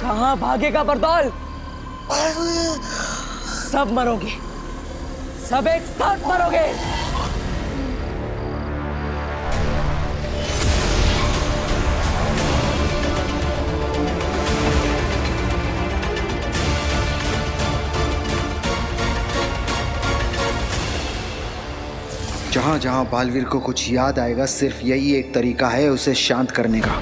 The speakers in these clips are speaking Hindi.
कहाँ भागेगा बरदौल? सब मरोगे, सब एक साथ मरोगे। जहां जहां बालवीर को कुछ याद आएगा, सिर्फ यही एक तरीका है उसे शांत करने का।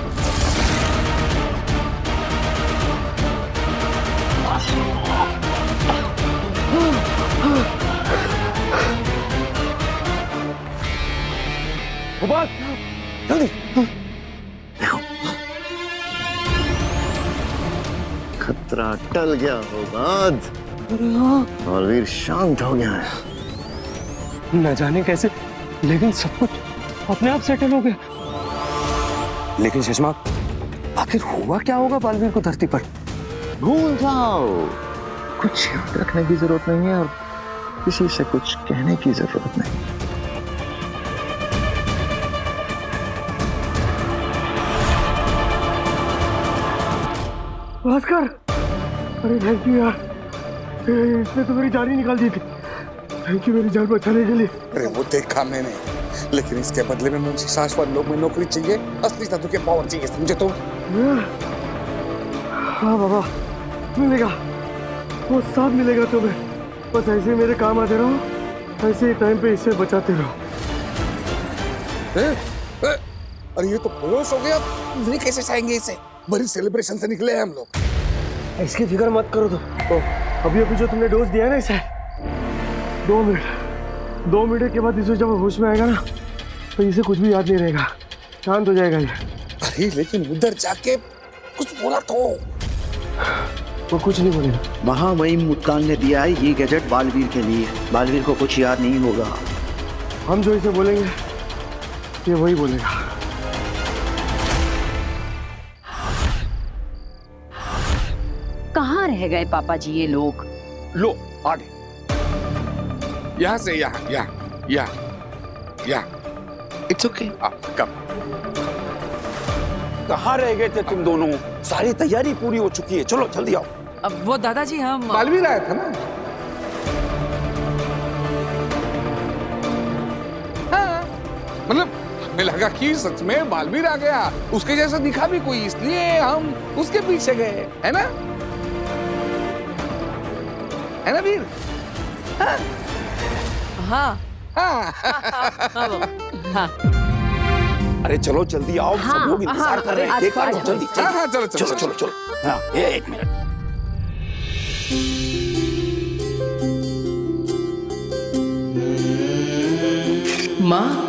जल्दी खतरा टल गया होगा और वीर शांत हो गया है। न जाने कैसे, लेकिन सब कुछ अपने आप सेटल हो गया। लेकिन शशमाक, आखिर हुआ क्या होगा बालवीर को धरती पर? भूल जाओ, कुछ याद रखने की जरूरत नहीं है और किसी से कुछ कहने की जरूरत नहीं। भास्कर, अरे थैंक यू यार, इसने तो मेरी जान ही निकाल दी थी। थैंक यू मेरी जान बचाने के लिए। अरे वो देखा मैंने, लेकिन इसके बदले में मुझे शाश्वत लोग में नौकरी चाहिए, असली जादू के पावर चाहिए, समझे तुम? हाँ बाबा, मिलेगा, वो सब मिलेगा तुम्हें। बस ऐसे ही मेरे काम आते रहो, ऐसे ही टाइम पे इसे बचाते रहो। अरे ये तो बेहोश हो गया, नहीं कैसे चाहेंगे इसे? बड़ी सेलिब्रेशन से निकले हैं हम लोग। इसकी फिक्र मत करो तो अभी अभी जो तुमने डोज दिया है ना इसे, 2 मिनट के बाद इसे जब होश में आएगा ना, तो इसे कुछ भी याद नहीं रहेगा, शांत हो जाएगा ये। अरे लेकिन उधर जाके कुछ बोला तो। वो कुछ नहीं बोलेगा। महामहिम मुस्कान ने दिया है ये गैजेट बालवीर के लिए। बालवीर को कुछ याद नहीं होगा। हम जो इसे बोलेंगे ये वही बोलेगा। कहाँ रह गए पापा जी ये लोग? लो आगे, यहाँ से यहाँ। It's okay. कम। कहाँ रह गए थे तुम दोनों? सारी तैयारी पूरी हो चुकी है, चलो जल्दी आओ। अब वो दादाजी हम बालवीर आया था ना? हाँ, मतलब हमें लगा कि सच में बालवीर आ गया, उसके जैसा दिखा भी कोई, इसलिए हम उसके पीछे गए, है ना? है ना वीर? हाँ। हाँ हाँ। अरे चलो जल्दी आओ, सब लोग इंतजार कर रहे हैं। देखो जल्दी हाँ, चलो चलो। हाँ, एक मिनट। माँ,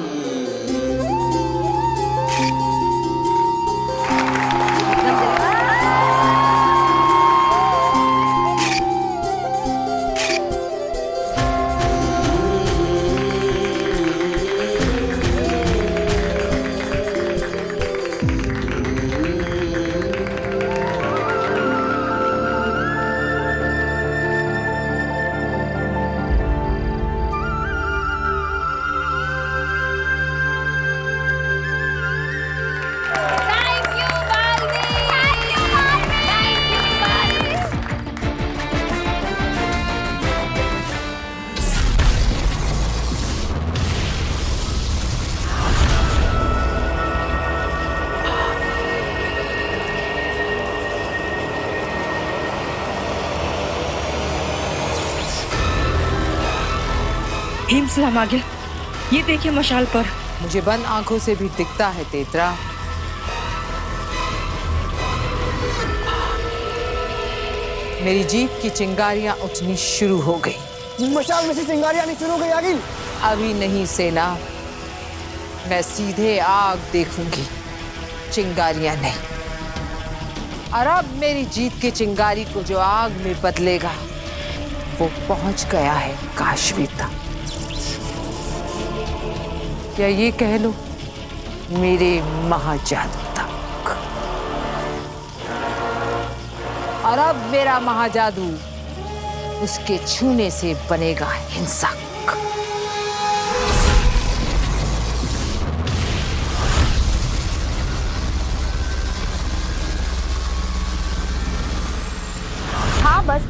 हिमसलाम आ गया। ये देखिए मशाल पर। मुझे बंद आंखों से भी दिखता है तेतरा। मेरी जीत की चिंगारियां उठनी शुरू हो गई। मशाल में से चिंगारियां आनी शुरू हो गई आगिल। अभी नहीं सेना, मैं सीधे आग देखूंगी, चिंगारियां नहीं। और अब मेरी जीत की चिंगारी को जो आग में बदलेगा, वो पहुंच गया है काशवी तक, या ये कह लो मेरे महाजादू तक। और अब मेरा महाजादू उसके छूने से बनेगा हिंसक।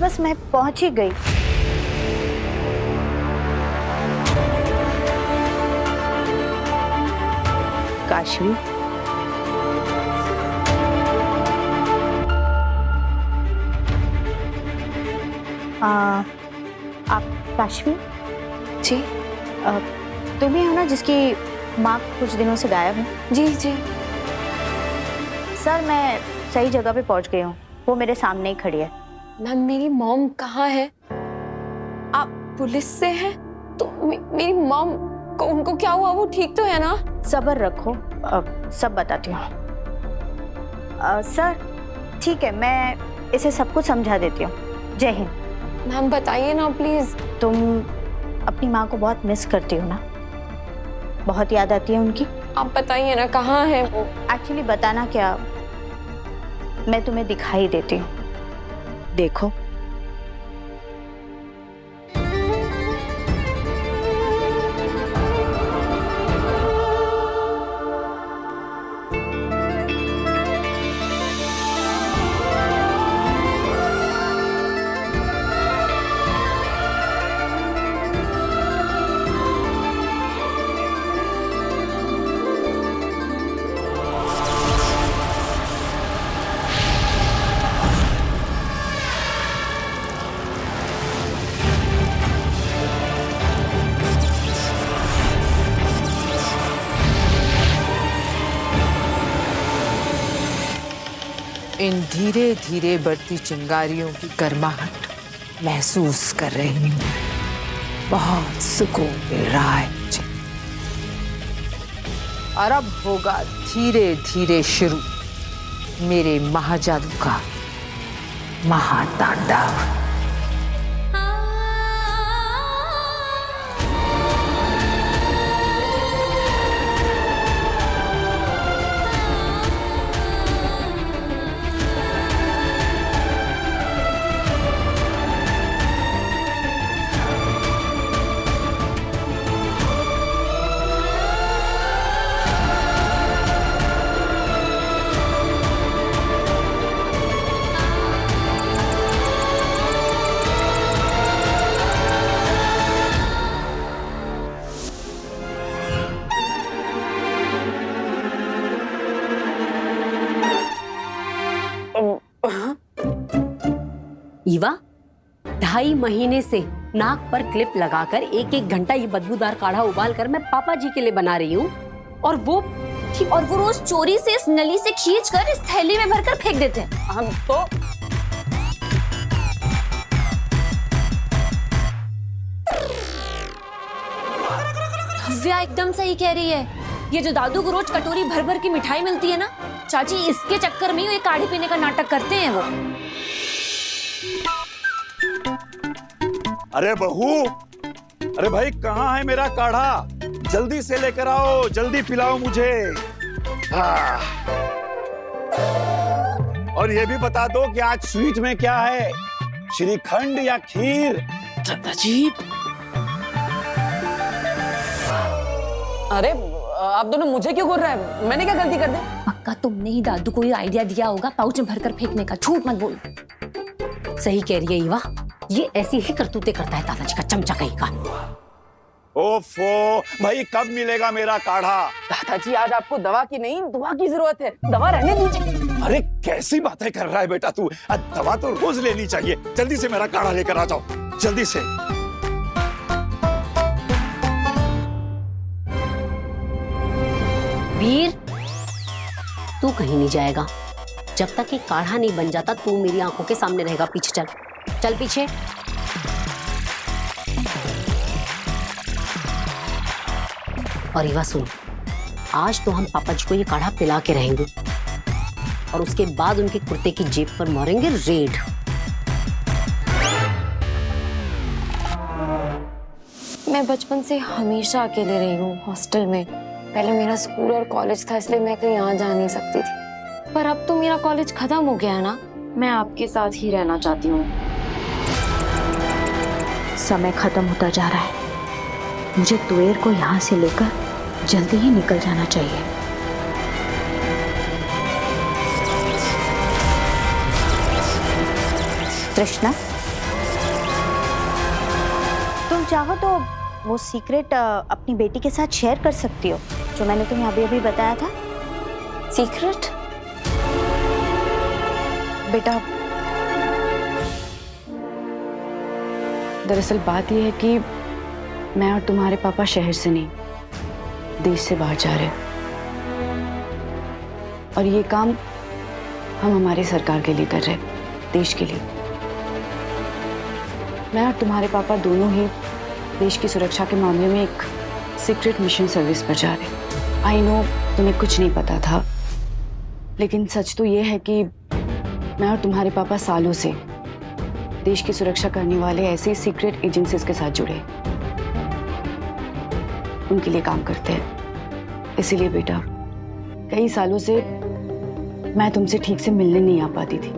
बस मैं पहुंच ही गई। काशवी, आप काशवी जी? तुम ही हो ना जिसकी माँ कुछ दिनों से गायब है? जी जी। सर, मैं सही जगह पे पहुंच गई हूँ, वो मेरे सामने ही खड़ी है। मैम, मेरी मॉम कहाँ है? आप पुलिस से हैं? तो मेरी मॉम को, उनको क्या हुआ? वो ठीक तो है ना? सब्र रखो, सब बताती हूँ। सर ठीक है, मैं इसे सब कुछ समझा देती हूँ। जय हिंद। मैम बताइए ना प्लीज। तुम अपनी माँ को बहुत मिस करती हो ना? बहुत याद आती है उनकी? आप बताइए ना, कहाँ है वो? एक्चुअली बताना क्या, मैं तुम्हें दिखाई देती हूँ, देखो। इन धीरे धीरे बढ़ती चिंगारियों की गर्माहट महसूस कर रही हूँ। बहुत सुकून मिल रहा है मुझे। और अब होगा धीरे धीरे शुरू मेरे महाजादू का महातांडव। ईवा, 2.5 महीने से नाक पर क्लिप लगाकर 1-1 घंटा ये बदबूदार काढ़ा उबाल कर मैं पापा जी के लिए बना रही हूँ, और वो रोज चोरी से इस नली से खींचकर इस थैली में भरकर फेंक देते हैं। हम तो भव्या एकदम सही कह रही है। ये जो दादू को रोज कटोरी भर भर की मिठाई मिलती है ना, चाची इसके चक्कर में ये काढ़े पीने का नाटक करते हैं वो। अरे बहू, अरे भाई कहाँ है मेरा काढ़ा? जल्दी से लेकर आओ, जल्दी पिलाओ मुझे। हाँ। और ये भी बता दो कि आज स्वीट में क्या है, श्रीखंड या खीर? दादाजी, अरे आप दोनों मुझे क्यों घूर रहे हैं? मैंने क्या गलती कर दी? पक्का तुमने ही दादू को ये आइडिया दिया होगा पाउच में भरकर फेंकने का। झूठ मत बोल। सही कह रही है ईवा, ये ऐसी ही करतूतें करता है दादाजी का चमचा कहीं का। ओफो, भाई कब मिलेगा मेरा काढ़ा? दादाजी आज आपको दवा की नहीं, दुआ की जरूरत है। दवा रहने दीजिए। अरे कैसी बातें कर रहा है बेटा तू? दवा तो रोज लेनी चाहिए। जल्दी से मेरा काढ़ा लेकर आ जाओ, जल्दी से। वीर, तू कहीं नहीं जाएगा जब तक ये काढ़ा नहीं बन जाता। तू मेरी आंखों के सामने रहेगा। पीछे चल, चल पीछे। और ईवा सुन, आज तो हम पापा जी को ये काढ़ा पिला के रहेंगे और उसके बाद उनके कुर्ते की जेब पर मारेंगे रेड। मैं बचपन से हमेशा अकेले रही हूँ हॉस्टल में। पहले मेरा स्कूल और कॉलेज था, इसलिए मैं कहीं यहाँ जा नहीं सकती थी। पर अब तो मेरा कॉलेज खत्म हो गया है ना, मैं आपके साथ ही रहना चाहती हूँ। समय खत्म होता जा रहा है, मुझे तुएर को यहाँ से लेकर जल्दी ही निकल जाना चाहिए। तृष्णा, चाहो तो वो सीक्रेट अपनी बेटी के साथ शेयर कर सकती हो, जो मैंने तुम्हें अभी अभी बताया था। सीक्रेट? बेटा, दरअसल बात यह है कि मैं और तुम्हारे पापा शहर से नहीं, देश से बाहर जा रहे हैं, और ये काम हम हमारी सरकार के लिए कर रहे हैं, देश के लिए। मैं और तुम्हारे पापा दोनों ही देश की सुरक्षा के मामले में एक सीक्रेट मिशन सर्विस पर जा रहे हैं। आई नो तुम्हें कुछ नहीं पता था, लेकिन सच तो ये है कि मैं और तुम्हारे पापा सालों से देश की सुरक्षा करने वाले ऐसे सीक्रेट एजेंसीज के साथ जुड़े, उनके लिए काम करते हैं। इसीलिए बेटा, कई सालों से मैं तुमसे ठीक से मिलने नहीं आ पाती थी।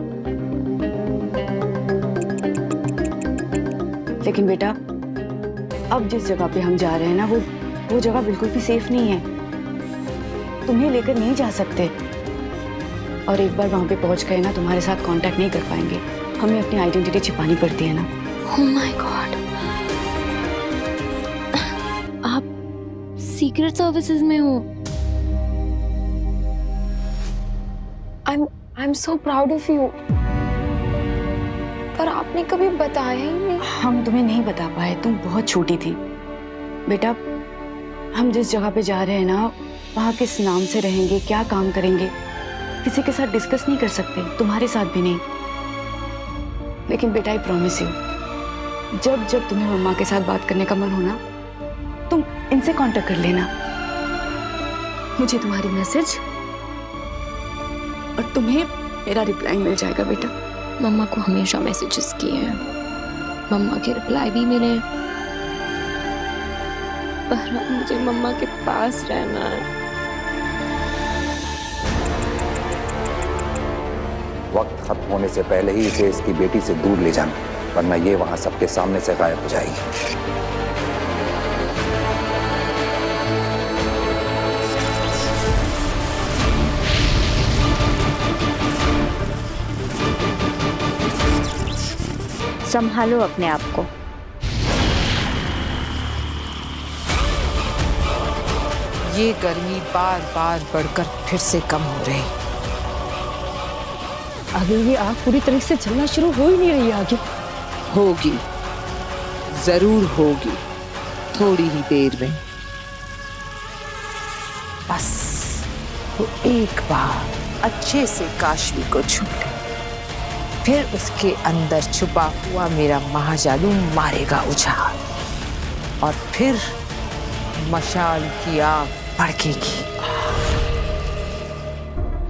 लेकिन बेटा, अब जिस जगह पे हम जा रहे हैं ना, वो जगह बिल्कुल भी सेफ नहीं है। तुम्हें लेकर नहीं जा सकते, और एक बार वहां पे पहुंच गए ना, तुम्हारे साथ कांटेक्ट नहीं कर पाएंगे। हमें अपनी आइडेंटिटी छिपानी पड़ती है ना। Oh my God! आप सीक्रेट सर्विसेज में हो। I'm so proud of you. पर आपने कभी बताया ही नहीं। हम तुम्हें नहीं बता पाए, तुम बहुत छोटी थी। बेटा, हम जिस जगह पे जा रहे हैं ना, वहाँ किस नाम से रहेंगे, क्या काम करेंगे, किसी के साथ डिस्कस नहीं कर सकते, तुम्हारे साथ भी नहीं। लेकिन बेटा, आई प्रॉमिस यू, जब जब तुम्हें मम्मा के साथ बात करने का मन हो ना, तुम इनसे कांटेक्ट कर लेना। मुझे तुम्हारी मैसेज और तुम्हें मेरा रिप्लाई मिल जाएगा बेटा। मम्मा को हमेशा मैसेजेस किए हैं, मम्मा के रिप्लाई भी मिले, पर मुझे मम्मा के पास रहना है। वक्त खत्म होने से पहले ही इसे इसकी बेटी से दूर ले जाना, वरना ये वहां सबके सामने से गायब हो जाएगी। संभालो अपने आप को। ये गर्मी बार बार बढ़कर फिर से कम हो रही। अगर ये आग पूरी तरह से जलना शुरू हो ही नहीं रही आगे। होगी, जरूर होगी, थोड़ी ही देर में। बस वो एक बार अच्छे से काशवी को छू ले, फिर उसके अंदर छुपा हुआ मेरा महाजादू मारेगा उछाल, और फिर मशाल की आग भड़केगी।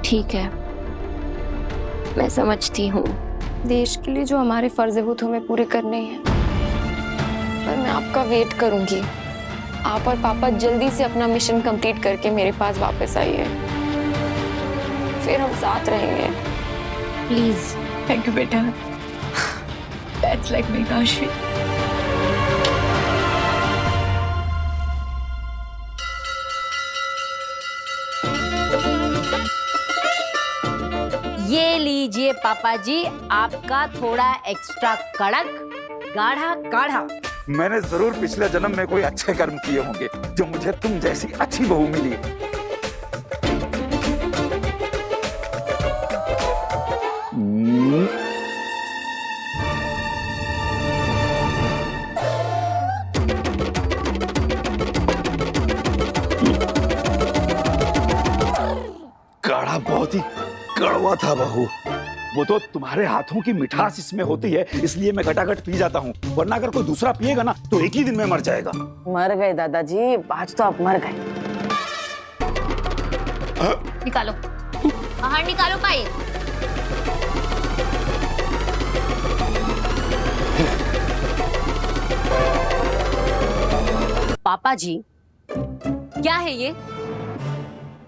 ठीक है, मैं समझती हूँ, देश के लिए जो हमारे फर्ज है वो तो हमें पूरे करने हैं, पर मैं आपका वेट करूंगी। आप और पापा जल्दी से अपना मिशन कंप्लीट करके मेरे पास वापस आइए, फिर हम साथ रहेंगे, प्लीज। थैंक यू बेटा। That's like my Kashvi. ये लीजिए पापा जी, आपका थोड़ा एक्स्ट्रा कड़क गाढ़ा काढ़ा। मैंने जरूर पिछले जन्म में कोई अच्छे कर्म किए होंगे, जो मुझे तुम जैसी अच्छी बहू मिली। काढ़ा बहुत ही कड़वा था बहू। वो तो तुम्हारे हाथों की मिठास इसमें होती है, इसलिए मैं घटाघट पी जाता हूँ, वरना अगर कोई दूसरा पिएगा ना तो एक ही दिन में मर जाएगा। मर गए दादाजी, आज तो आप मर गए। निकालो बाहर, निकालो पाइप। पापा जी, क्या है ये?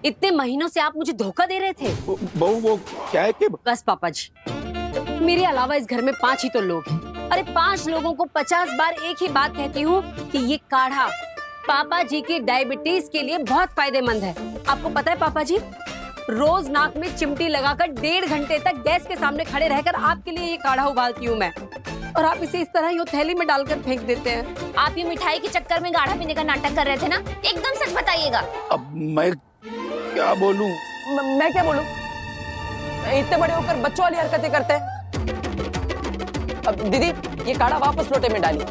इतने महीनों से आप मुझे धोखा दे रहे थे। बहू वो क्या है कि बस पापा जी, मेरे अलावा इस घर में 5 ही तो लोग हैं। अरे 5 लोगों को 50 बार एक ही बात कहती हूँ कि ये काढ़ा पापा जी की डायबिटीज के लिए बहुत फायदेमंद है। आपको पता है पापा जी, रोज नाक में चिमटी लगाकर 1.5 घंटे तक गैस के सामने खड़े रहकर आपके लिए ये काढ़ा उबालती हूँ मैं। और आप इसे इस तरह ही थैली में डालकर फेंक देते हैं। आप ये मिठाई के चक्कर में गाढ़ा पीने का नाटक कर रहे थे ना, एकदम सच बताइएगा। अब मैं क्या बोलूं? मैं क्या बोलूं? इतने बड़े होकर बच्चों वाली हरकतें करते हैं। अब दीदी ये काढ़ा वापस लोटे में डालिए।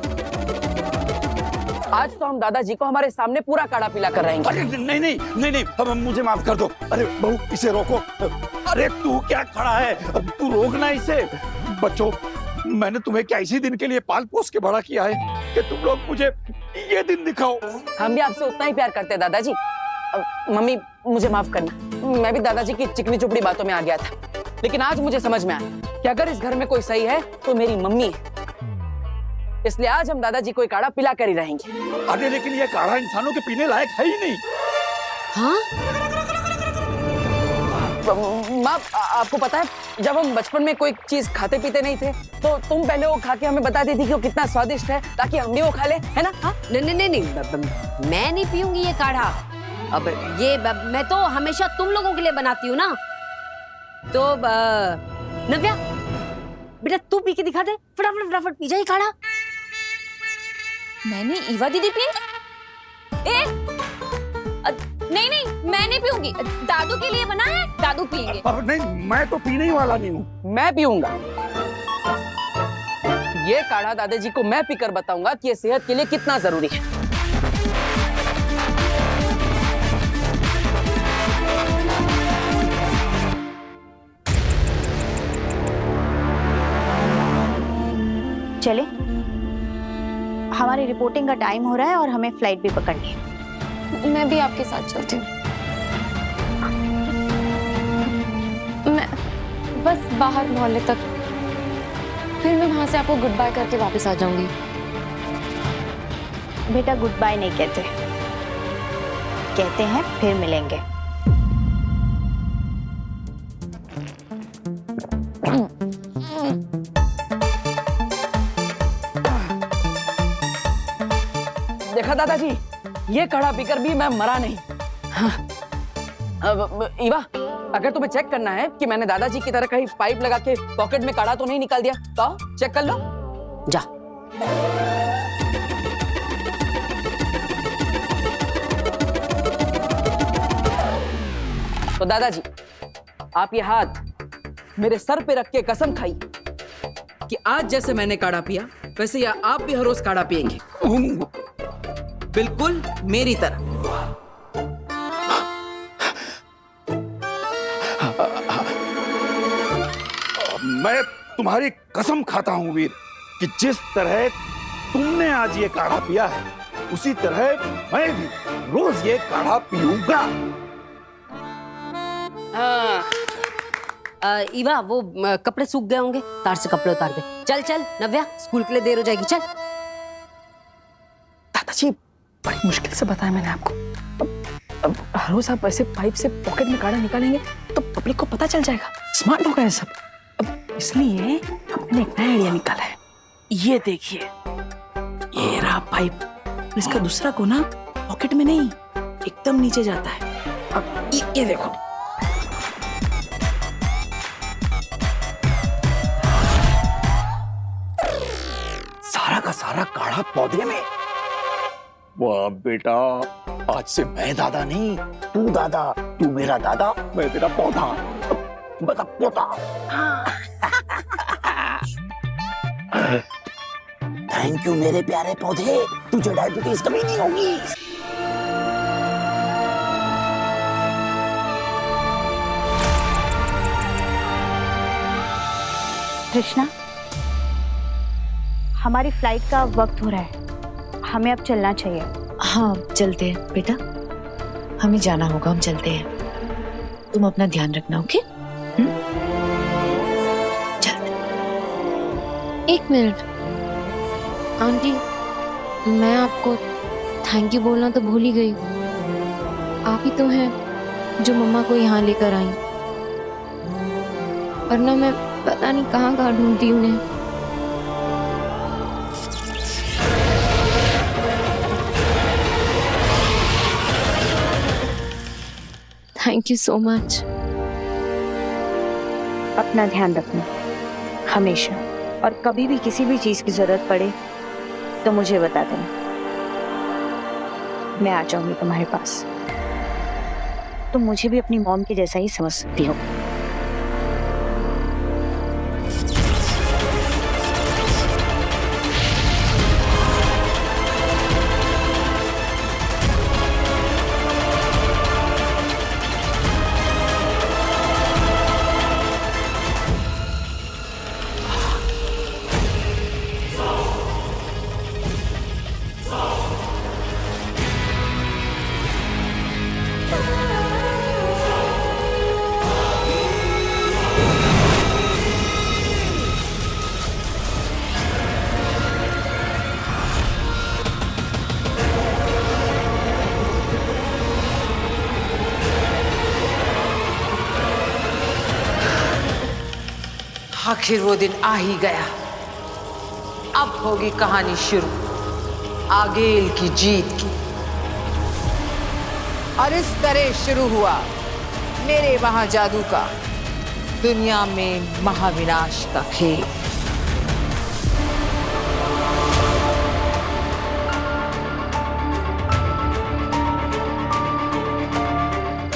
आज तो हम दादाजी को हमारे सामने पूरा काढ़ा पिला कर रहेंगे। अरे नहीं नहीं नहीं नहीं, अब मुझे माफ कर दो। अरे बहू इसे रोको। अरे तू क्या खड़ा है, तू रोकना इसे। बच्चों, मैंने तुम्हें क्या इसी दिन के लिए पाल पोस के बड़ा किया है कि तुम लोग मुझे ये दिन दिखाओ। हम भी आपसे उतना ही प्यार करते हैं दादाजी। मम्मी मुझे माफ करना, मैं भी दादाजी की चिकनी चुपड़ी बातों में आ गया था। लेकिन आज मुझे समझ में आया कि अगर इस घर में कोई सही है तो मेरी मम्मी है। इसलिए आज हम दादाजी को काढ़ा पिला कर ही रहेंगे। अरे लेकिन ये काढ़ा इंसानों के पीने लायक है ही नहीं। हाँ? माँ, आपको पता है जब हम बचपन में कोई चीज खाते पीते नहीं थे तो तुम पहले वो खा के हमें बता देती कि वो कितना स्वादिष्ट है ताकि हम भी वो खा ले, है ना? हाँ? नहीं, मैं नहीं पीऊंगी ये काढ़ा। अब ये मैं तो हमेशा तुम लोगों के लिए बनाती हूँ ना। तो नव्या बेटा तू पी के दिखा दे, फटाफट पी जा ये काढ़ा। मैंने ईवा दीदी पी? नहीं मैं नहीं पीऊंगी, दादू के लिए बना है, दादू पिएंगे। नहीं, मैं तो पीने ही वाला नहीं हूँ। मैं पीऊंगा ये काढ़ा। दादाजी को मैं पीकर बताऊंगा कि ये सेहत के लिए कितना जरूरी है। चले, हमारी रिपोर्टिंग का टाइम हो रहा है और हमें फ्लाइट भी पकड़नी है। मैं भी आपके साथ चलती हूँ। मैं बस बाहर मोहल्ले तक, फिर मैं वहां से आपको गुड बाय करके वापस आ जाऊंगी। बेटा गुड बाय नहीं कहते, कहते हैं फिर मिलेंगे। देखा दादाजी, ये काढ़ा पीकर भी मैं मरा नहीं। हाँ। अब ईवा, अगर तुम्हें चेक करना है कि मैंने दादाजी की तरह कहीं पाइप लगा के पॉकेट में काढ़ा तो नहीं निकाल दिया तो चेक कर लो। जा। तो दादाजी, आप ये हाथ मेरे सर पे रख के कसम खाई कि आज जैसे मैंने काढ़ा पिया वैसे या आप भी हर रोज काढ़ा पिएंगे, बिल्कुल मेरी तरह। मैं तुम्हारी कसम खाता हूं वीर कि जिस तरह तुमने आज ये काढ़ा पिया है उसी तरह मैं भी रोज ये काढ़ा पीऊंगा। ईवा वो कपड़े सूख गए होंगे, तार से कपड़े उतार दे। चल चल नव्या, स्कूल के लिए देर हो जाएगी। चल। दादाजी बड़ी मुश्किल से बताया मैंने आपको। अब हर रोज आप ऐसे पाइप से पॉकेट में काढ़ा निकालेंगे तो पब्लिक को पता चल जाएगा, स्मार्ट होगा ये सब। अब इसलिए हमने एक नया आइडिया निकाला है। ये देखिए, ये रहा पाइप। इसका दूसरा कोना पॉकेट में नहीं, एकदम नीचे जाता है। अब ये देखो, सारा का सारा काढ़ा पौधे में। वाह बेटा, आज से मैं दादा नहीं, तू दादा, तू मेरा दादा, मैं तेरा पौधा, बता पोता। थैंक यू मेरे प्यारे पौधे, तुझे डायबिटीज कभी नहीं होगी। कृष्णा, हमारी फ्लाइट का वक्त हो रहा है, हमें अब चलना चाहिए। हाँ चलते हैं बेटा, हमें जाना होगा, हम चलते हैं। तुम अपना ध्यान रखना, ओके? चलते। एक मिनट आंटी, मैं आपको थैंक यू बोलना तो भूल ही गई। आप ही तो हैं जो मम्मा को यहाँ लेकर आई, वरना मैं पता नहीं कहाँ कहाँ ढूंढती उन्हें। Thank you so much. अपना ध्यान रखना हमेशा। और कभी भी किसी भी चीज की जरूरत पड़े तो मुझे बता देना, मैं आ जाऊंगी तुम्हारे पास। तुम मुझे भी अपनी मॉम के जैसा ही समझ सकती हो। आखिर वो दिन आ ही गया। अब होगी कहानी शुरू आगेल की जीत की। और इस तरह शुरू हुआ मेरे वहां जादू का दुनिया में महाविनाश का खेल।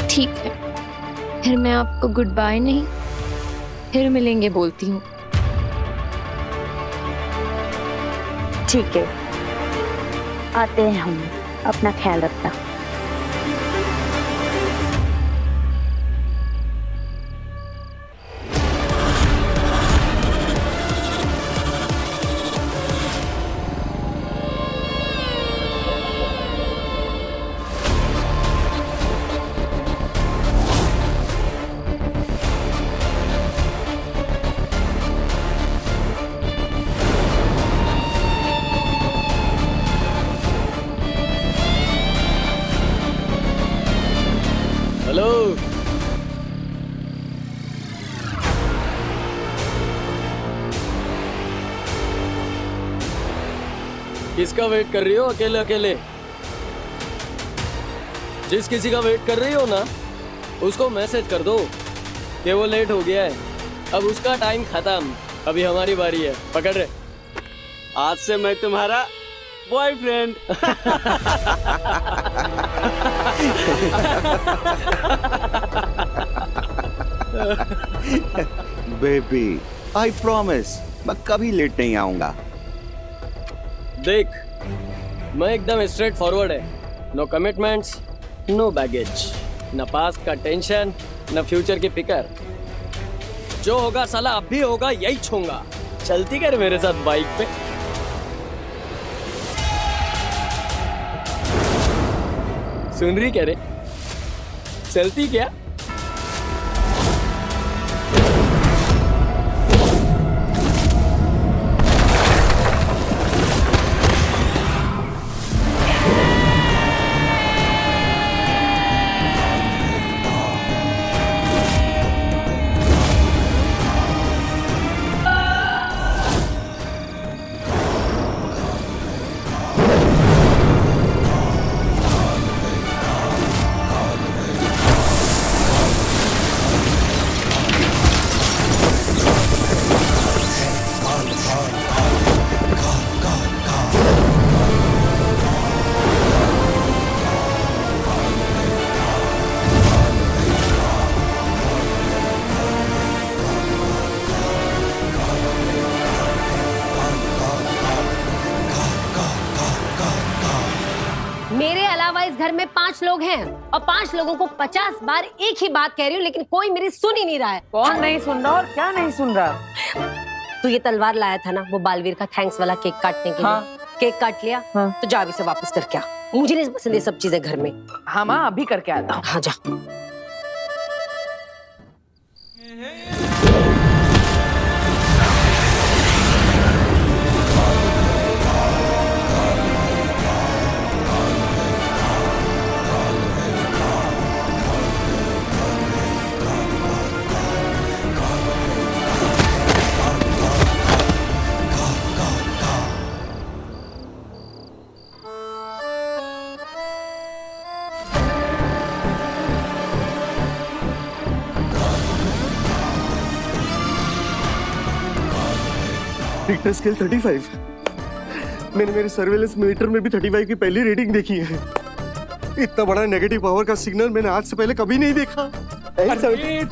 ठीक है, फिर मैं आपको गुड बाय नहीं, फिर मिलेंगे बोलती हूँ। ठीक है, आते हैं हम, अपना ख्याल रखना। हेलो, किसका वेट कर रही हो अकेले अकेले? जिस किसी का वेट कर रही हो ना, उसको मैसेज कर दो कि वो लेट हो गया है, अब उसका टाइम खत्म, अभी हमारी बारी है। पकड़ रहे, आज से मैं तुम्हारा बॉयफ्रेंड। बेबी, आई प्रॉमिस मैं कभी लेट नहीं आऊंगा। देख, मैं एकदम स्ट्रेट फॉरवर्ड है, नो कमिटमेंट्स, नो बैगेज, न पास्ट का टेंशन, न फ्यूचर की फिकर। जो होगा साला अब भी होगा, यही छूंगा। चलती कर मेरे साथ बाइक पे। सुन रही क्या रे? चलती क्या? मेरे अलावा इस घर में 5 लोग हैं और 5 लोगों को 50 बार एक ही बात कह रही हूँ, लेकिन कोई मेरी सुन ही नहीं रहा है। कौन नहीं सुन रहा और क्या नहीं सुन रहा? तू ये तलवार लाया था ना, वो बालवीर का थैंक्स वाला केक काटने के लिए। केक काट लिया? तो जा अभी से वापस करके आ। मुझे नहीं पसंद ये सब चीजें घर में। हाँ माँ, अभी करके आता हूँ। हाँ जा। Richter scale 35। मैंने मेरे सर्वेलेंस मीटर में भी 35 की पहली रीडिंग देखी है। इतना बड़ा नेगेटिव पावर का सिग्नल मैंने आज से पहले कभी नहीं देखा। अरे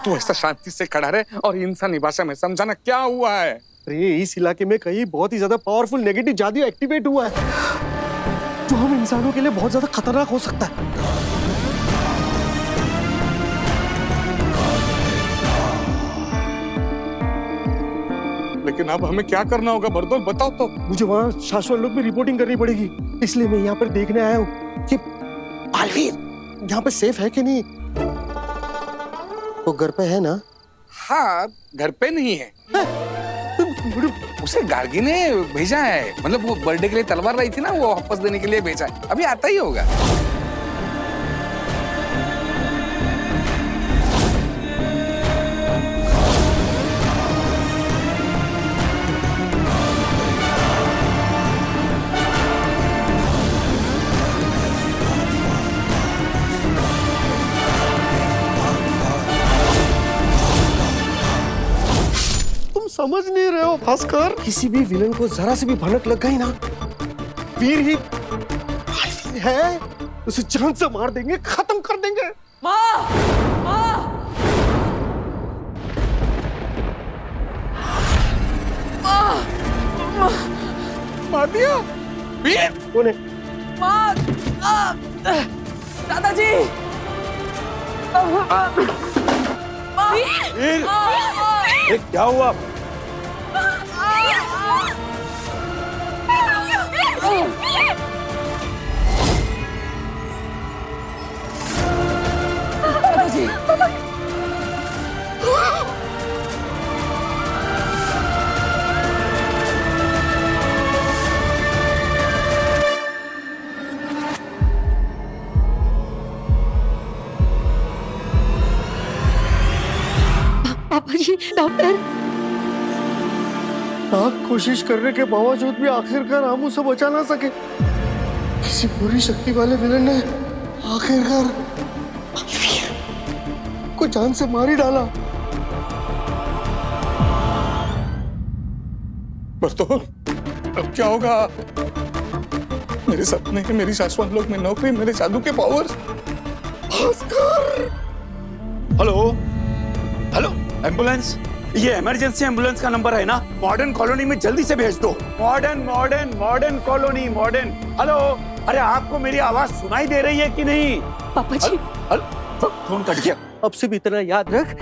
तू ऐसा शांति से खड़ा रहे और इंसानी भाषा में समझाना क्या हुआ है। अरे इस इलाके में कहीं बहुत ही ज्यादा पावरफुल नेगेटिव जादू एक्टिवेट हुआ है जो हम इंसानों के लिए बहुत ज्यादा खतरनाक हो सकता है। लेकिन अब हमें क्या करना होगा बरदौल, बताओ तो। मुझे वहाँ शाश्वत लोग में रिपोर्टिंग करनी पड़ेगी, इसलिए मैं यहाँ पर देखने आया हूँ कि बालवीर यहाँ पे सेफ है कि नहीं। वो घर पे है ना? हाँ घर पे नहीं है। उसे गार्गी ने भेजा है, मतलब वो बर्थडे के लिए तलवार लाई थी ना, वो वापस देने के लिए भेजा है। अभी आता ही होगा। समझ नहीं रहे हो भास्कर, किसी भी विलन को जरा से भी भनक लग गई ना, वीर ही है, उसे जान से मार देंगे, खत्म कर देंगे। माँ! माँ! मार दिया? वीर! कौन है? माँ! दादाजी! वीर! क्या हुआ? पापा जी, डॉक्टर। कोशिश करने के बावजूद भी आखिरकार हम उसे बचा ना सके। किसी पूरी शक्ति वाले विलन ने आखिरकार को जान से मार ही डाला। बरतौल, अब क्या होगा? मेरे सपने, मेरी शाश्वत लोक में नौकरी, मेरे जादू के पावर्स। हेलो हेलो, एम्बुलेंस, ये इमरजेंसी एम्बुलेंस का नंबर है ना? मॉडर्न कॉलोनी में जल्दी से भेज दो। Modern colony, modern. हेलो, अरे आपको मेरी आवाज सुनाई दे रही है कि नहीं? पापा जी, फोन कट गया। अब से भी इतना याद रख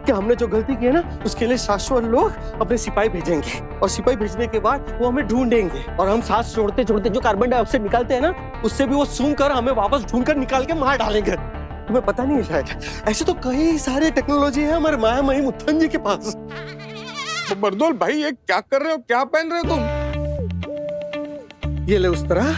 कि हमने जो गलती की है ना, उसके लिए शाश्वत लोग अपने सिपाही भेजेंगे और सिपाही भेजने के बाद वो हमें ढूंढेंगे और हम सांस छोड़ते छोड़ते जो कार्बन डाइऑक्साइड निकालते हैं ना, उससे भी वो सूंघ कर हमें वापस ढूंढ कर निकाल के मार डालेंगे। तुम्हें पता नहीं है शायद। ऐसे तो कई सारे टेक्नोलॉजी है हमारे माया मही मुत्थन जी के पास। तो बरदौल भाई, ये क्या कर रहे हो? क्या पहन रहे हो तुम? ये ले उस तरह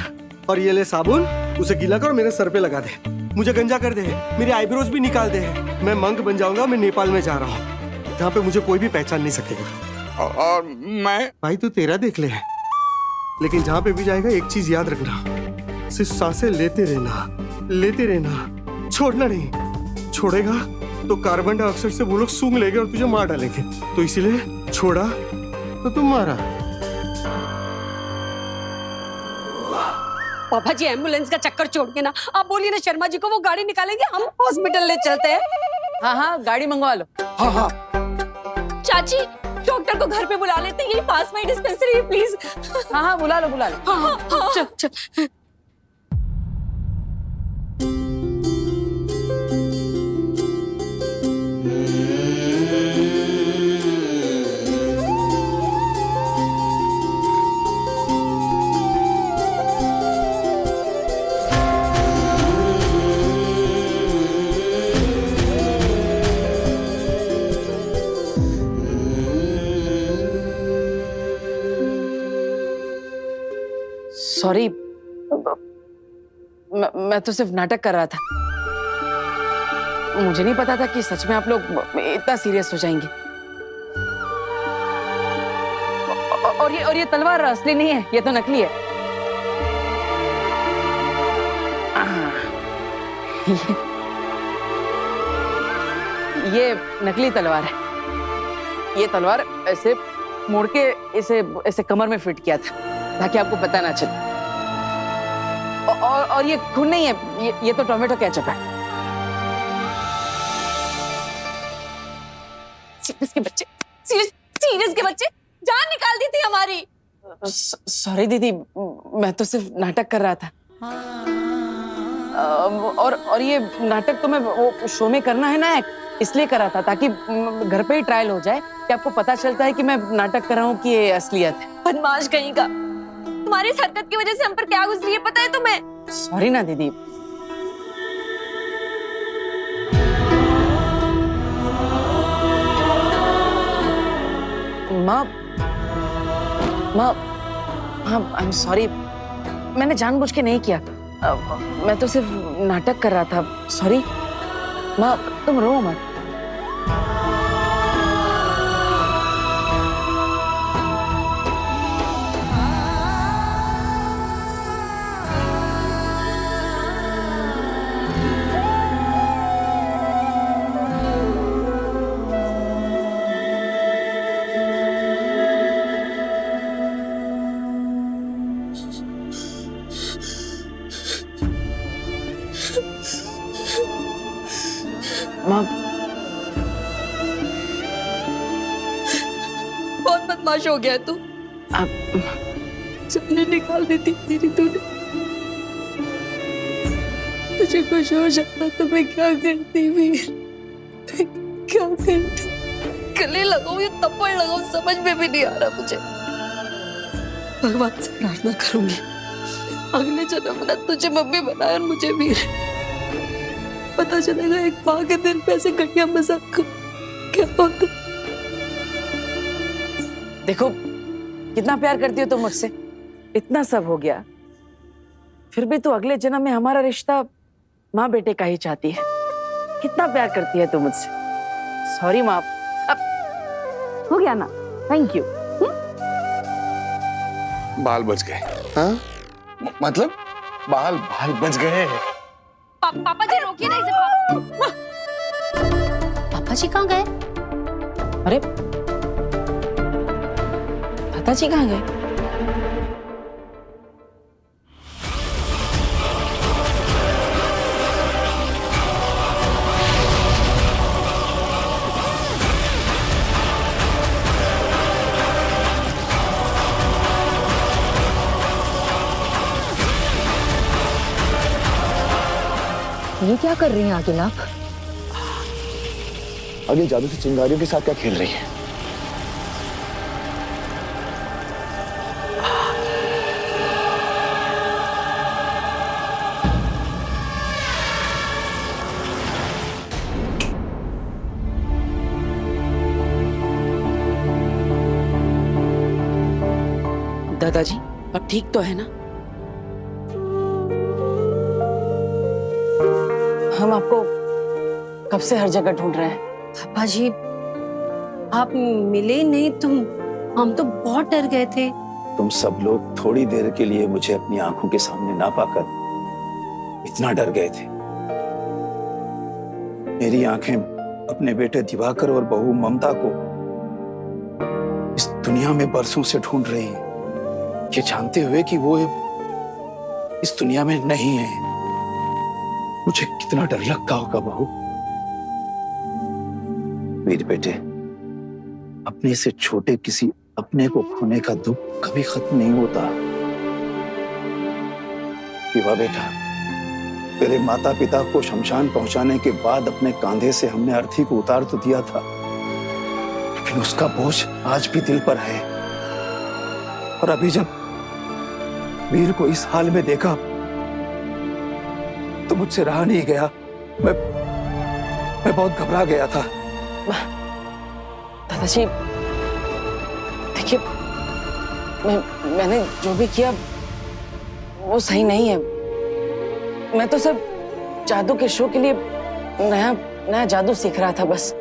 और ये ले साबुन, उसे गीला कर और मेरे सर पे लगा दे। मुझे गंजा कर दे, मेरी आईब्रोज भी निकाल दे। मैं मंक बन जाऊंगा। मैं नेपाल में जा रहा हूँ, जहाँ पे मुझे कोई भी पहचान नहीं सकेगा। और मैं? भाई तू तेरा देख ले, लेकिन जहाँ पे भी जाएगा एक चीज याद रखना, सिर्फ सांसें लेते रहना, छोड़ना नहीं। छोड़ेगा तो कार्बन डाइऑक्साइड से वो लोग सूंघ लेंगे और तुझे मार डालेंगे। तो इसीलिए छोड़ा तो तुम मारा। पापा जी, एम्बुलेंस का चक्कर छोड़ के ना आप बोलिए ना शर्मा जी को, वो गाड़ी निकालेंगे, हम हॉस्पिटल ले चलते हैं। हाँ, गाड़ी मंगवा लो। हाँ। चाची, डॉक्टर को घर पे बुला लेते हैं, यही पास में डिस्पेंसरी है, प्लीज। हाँ, बुला लो। हाँ। चल। सॉरी, मैं तो सिर्फ नाटक कर रहा था। मुझे नहीं पता था कि सच में आप लोग इतना सीरियस हो जाएंगे। और ये तलवार असली नहीं है, ये तो नकली है। ये नकली तलवार है। ये तलवार ऐसे मोड़ के इसे ऐसे कमर में फिट किया था ताकि आपको पता ना चले। और ये खून नहीं है, ये तो टोमेटो केचप है। सीरियस के बच्चे, सीरियस के बच्चे, जान निकाल दी थी हमारी। सॉरी दीदी, मैं तो सिर्फ नाटक कर रहा था। और ये नाटक तो मैं वो शो में करना है ना, इसलिए करा था ताकि घर पे ही ट्रायल हो जाए कि आपको पता चलता है कि मैं नाटक कर रहा हूँ कि ये असलियत है। बदमाश कहीं का, तुम्हारी इस हरकत की वजह से हम पर क्या गुजरी है पता है तुम्हें? सॉरी ना दीदी। माँ हाँ, आई एम सॉरी, मैंने जानबूझ के नहीं किया, मैं तो सिर्फ नाटक कर रहा था। सॉरी माँ, तुम रो मत। बहुत बदमाश हो गया तू। सपने निकाल देती तेरी तूने। तुझे कुछ हो जाता तो मैं क्या करती वीर, क्या करती? गले लगाऊं या थप्पड़ लगाऊं समझ में भी नहीं आ रहा मुझे। भगवान से प्रार्थना करूंगी अगले जन्म में तुझे मम्मी बनाए और मुझे वीर। पता चलेगा एक माँ के दिल पे ऐसे घटिया मजाक क्या होता। देखो कितना प्यार करती हो तुम मुझसे, इतना सब हो गया फिर भी तू अगले जन्म में हमारा रिश्ता माँ बेटे का ही चाहती है। कितना प्यार करती है तू मुझसे। सॉरी माँ, अब हो गया ना, थैंक यू। बाल बच गए। हाँ? मतलब बाल बच गए। पापा जी रोकिए ना इसे। पापा जी कहाँ गए? अरे दादाजी कहाँ गए? ये क्या कर रही हैं आगे लाख? अगले जादू से चिंगारियों के साथ क्या खेल रही है? दादाजी अब ठीक तो है ना? हम आपको कब से हर जगह ढूंढ रहे हैं। पापा जी आप मिले नहीं, हम तो बहुत डर गए थे। तुम सब लोग थोड़ी देर के लिए मुझे अपनी आंखों के सामने ना पाकर इतना डर गए थे। मेरी आंखें अपने बेटे दिवाकर और बहू ममता को इस दुनिया में बरसों से ढूंढ रही हैं, ये जानते हुए कि वो इस दुनिया में नहीं है। मुझे कितना डर लगता होगा बहू। मेरे बेटे, अपने से छोटे किसी अपने को खोने का दुख कभी खत्म नहीं होता। विवा बेटा, तेरे माता पिता को शमशान पहुंचाने के बाद अपने कांधे से हमने अर्थी को उतार तो दिया था, लेकिन उसका बोझ आज भी दिल पर है। और अभी जब वीर को इस हाल में देखा तो मुझसे रहा नहीं गया। मैं बहुत घबरा गया था। दादाजी देखिए, मैंने जो भी किया वो सही नहीं है। मैं तो सिर्फ जादू के शो के लिए नया जादू सीख रहा था बस।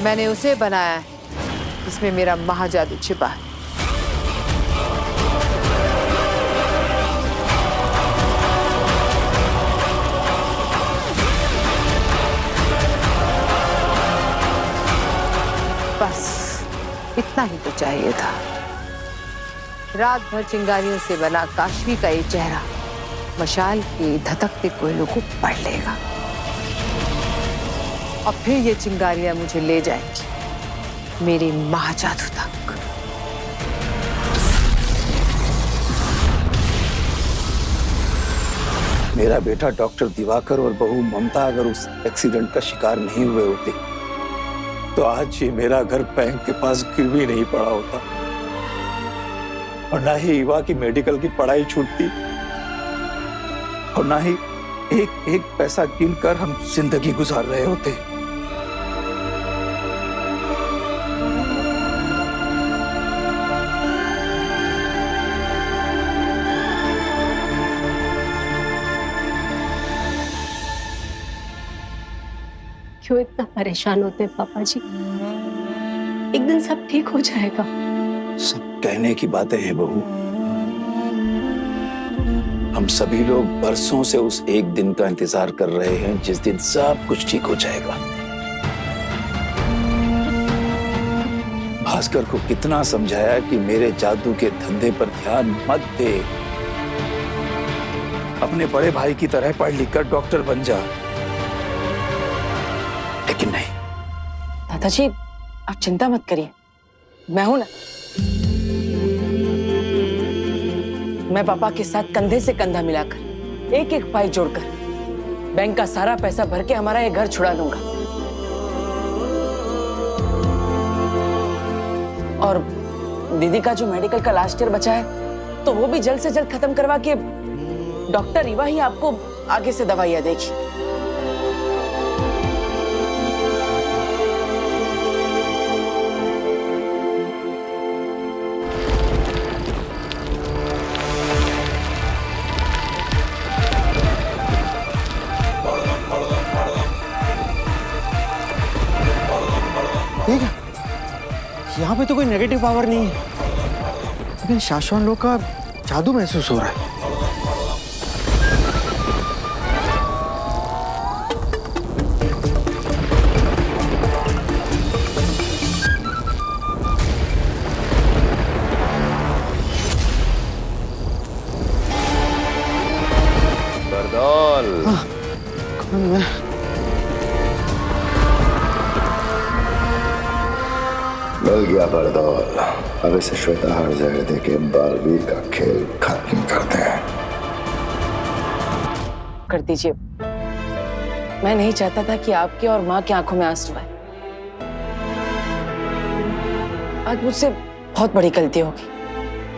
मैंने उसे बनाया है इसमें मेरा महाजादू छिपा है। बस इतना ही तो चाहिए था। रात भर चिंगारियों से बना काशवी का ये चेहरा मशाल के धधकते कोयलों को पढ़ लेगा और फिर ये चिंगारियां मुझे ले जाएंगी मेरे महाजादू तक। मेरा बेटा डॉक्टर दिवाकर और बहू ममता अगर उस एक्सीडेंट का शिकार नहीं हुए होते तो आज ये मेरा घर बैंक के पास गिर भी नहीं पड़ा होता और ना ही ईवा की मेडिकल की पढ़ाई छूटती और ना ही एक एक पैसा गिनकर हम जिंदगी गुजार रहे होते। क्यों इतना परेशान होते हैं पापा जी? एक दिन सब ठीक हो जाएगा। सब कहने की बातें हैं बहू। हम सभी लोग बरसों से उस एक दिन का इंतजार कर रहे हैं जिस दिन सब कुछ ठीक हो जाएगा। भास्कर को कितना समझाया कि मेरे जादू के धंधे पर ध्यान मत दे, अपने बड़े भाई की तरह पढ़ लिख कर डॉक्टर बन जा, लेकिन नहीं। दादाजी आप चिंता मत करिए, मैं हूं ना। मैं पापा के साथ कंधे से कंधा मिलाकर एक एक पाई जोड़कर बैंक का सारा पैसा भर के हमारा ये घर छुड़ा दूंगा। और दीदी का जो मेडिकल का लास्ट ईयर बचा है तो वो भी जल्द से जल्द खत्म करवा के डॉक्टर ईवा ही आपको आगे से दवाइयां देगी। ठीक है, यहाँ पे तो कोई नेगेटिव पावर नहीं है, लेकिन शाश्वत लोग का जादू महसूस हो रहा है। बरदौल। कौन मैं? मिल गया बरदौल। अब इसे श्वेता हर जगह देके बालवीर का खेल खत्म करते हैं। कर दीजिए, मैं नहीं चाहता था कि आपके और माँ की आंखों में आंसू आए। आज मुझसे बहुत बड़ी गलती होगी।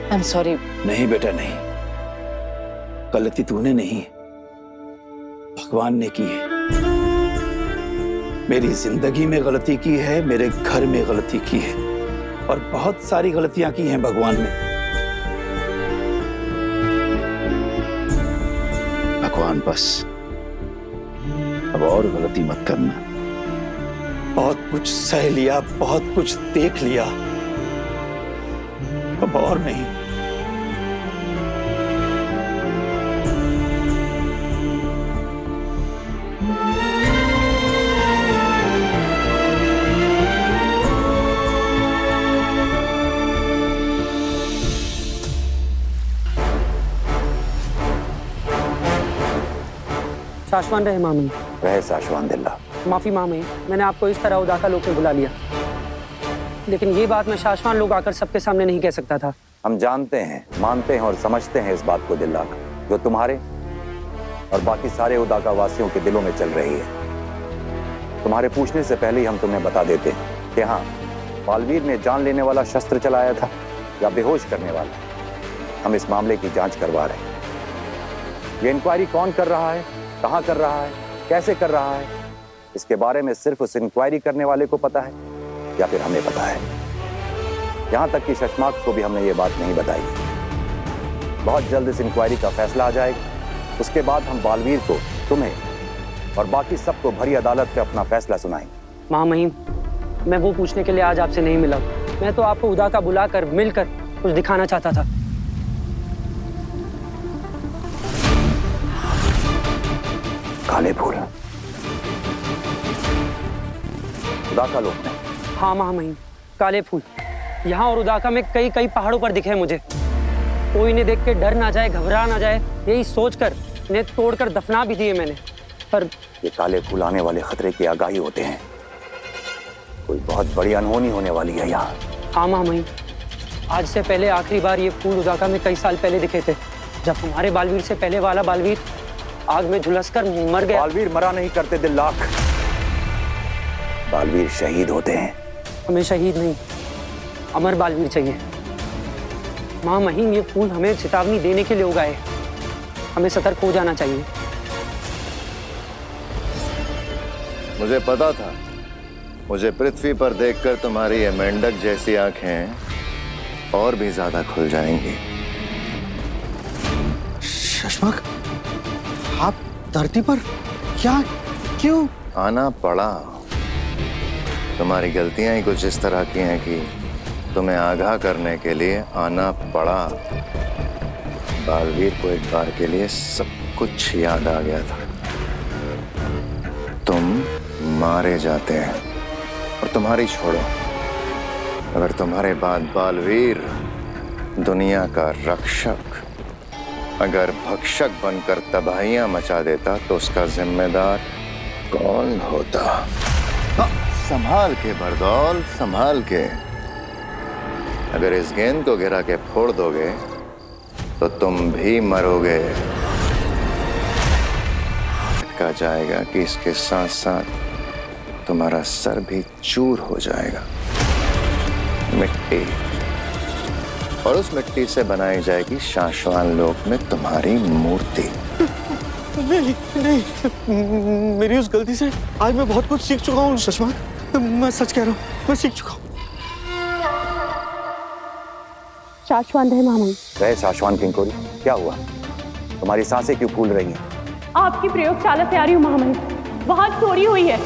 I am sorry. नहीं बेटा नहीं, गलती तूने नहीं, भगवान ने की है। मेरी जिंदगी में गलती की है, मेरे घर में गलती की है और बहुत सारी गलतियां की हैं भगवान ने। भगवान बस अब और गलती मत करना। बहुत कुछ सह लिया, बहुत कुछ देख लिया, अब और नहीं। शाश्वान रहे मामी। रहे शाश्वान दिल्ला। माफी मामी, मैंने आपको इस तरह उदाका लोग में बुला लिया, लेकिन ये बात मैं शाश्वान लोग आकर सबके सामने नहीं कह सकता था। हम जानते हैं, मानते हैं और समझते हैं इस बात को दिल्ला, जो तुम्हारे और बाकी सारे उदाका वासियों के दिलों में चल रही है। तुम्हारे पूछने से पहले ही हम तुम्हें बता देते हैं कि हाँ, बालवीर ने जान लेने वाला शस्त्र चलाया था या बेहोश करने वाला। हम इस मामले की जांच करवा रहे हैं। ये इंक्वायरी कौन कर रहा है, कहां कर रहा है, कैसे कर रहा है, इसके बारे में सिर्फ उस इंक्वायरी करने वाले को पता है या फिर हमें पता है। यहां तक कि शशमाक को भी हमने ये बात नहीं बताई। बहुत जल्द इस इंक्वायरी का फैसला आ जाएगा। उसके बाद हम बालवीर को, तुम्हें और बाकी सबको भरी अदालत में अपना फैसला सुनाएंगे। माँ महिम, मैं वो पूछने के लिए आज आपसे नहीं मिला। मैं तो आपको उदाका बुलाकर मिलकर कुछ दिखाना चाहता था। काले फूल उदाका लोक में? हाँ महामहिम, काले फूल यहाँ और उदाका में कई कई पहाड़ों पर दिखे मुझे। कोई इन्हें देख के डर ना जाए, घबरा ना जाए, यही सोचकर इन्हें तोड़कर दफना भी दिए मैंने। पर ये काले फूल आने वाले खतरे की आगाही होते हैं। कोई बहुत बड़ी अनहोनी होने वाली है यहाँ। हाँ महामहिम, आज से पहले आखिरी बार ये फूल उदाका में कई साल पहले दिखे थे, जब हमारे बालवीर से पहले वाला बालवीर आग में झुलसकर मर गया। बालवीर मरा नहीं करते दिल्लाक, बालवीर शहीद होते हैं। हमें शहीद नहीं, अमर बालवीर चाहिए। महामहिम, ये फूल हमें चेतावनी देने के लिए उगाए, हमें सतर्क हो जाना चाहिए। मुझे पता था, मुझे पृथ्वी पर देखकर तुम्हारी ये मेंढक जैसी आंखें और भी ज्यादा खुल जाएंगी। शशांक, आप धरती पर क्या, क्यों? आना पड़ा। तुम्हारी गलतियां ही कुछ इस तरह की हैं कि तुम्हें आगाह करने के लिए आना पड़ा। बालवीर को एक बार के लिए सब कुछ याद आ गया था। तुम मारे जाते हैं और तुम्हारी छोड़ो, अगर तुम्हारे बाद बालवीर दुनिया का रक्षक अगर भक्षक बनकर तबाहियां मचा देता तो उसका जिम्मेदार कौन होता? संभाल के बरदौल, संभाल के। अगर इस गेंद को गिरा के फोड़ दोगे तो तुम भी मरोगे। कहा जाएगा कि इसके साथ साथ तुम्हारा सर भी चूर हो जाएगा। मिट्टी, और उस मिट्टी से बनाई जाएगी शाश्वान लोक में तुम्हारी मूर्ति। नहीं, नहीं, मेरी उस गलती से आज मैं बहुत कुछ सीख चुका हूँ शशांक। मैं सच कह रहा हूँ, मैं सीख चुका हूँ। शाश्वान रहे महामहिम। रहे शाश्वान किंकोरी, क्या हुआ? तुम्हारी सांसें क्यों फूल रही हैं? आपकी प्रयोगशाला से आ रही हूँ महामहिम, वहां चोरी हुई है।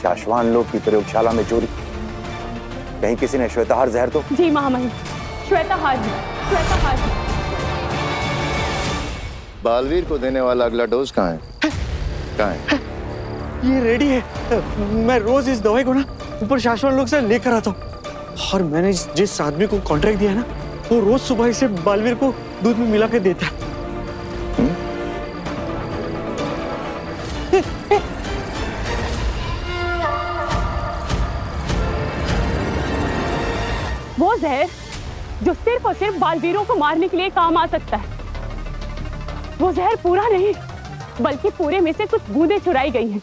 शाश्वान लोक की प्रयोगशाला में चोरी? कहीं किसी ने श्वेताहार जहर तो? जी महामहिम, श्वेताहार जी, श्वेताहार जी। बालवीर को देने वाला अगला डोज कहाँ है? कहाँ है? ये रेडी है। मैं रोज इस दवाई को ना ऊपर शाश्वान लोक से लेकर आता हूँ, और मैंने जिस आदमी को कॉन्ट्रैक्ट दिया है ना, वो रोज सुबह इसे बालवीर को दूध में मिला के देता है। वो जहर जो सिर्फ और सिर्फ बालवीरों को मारने के लिए काम आ सकता है, वो जहर पूरा नहीं बल्कि पूरे में से कुछ बूंदें चुराई गई हैं,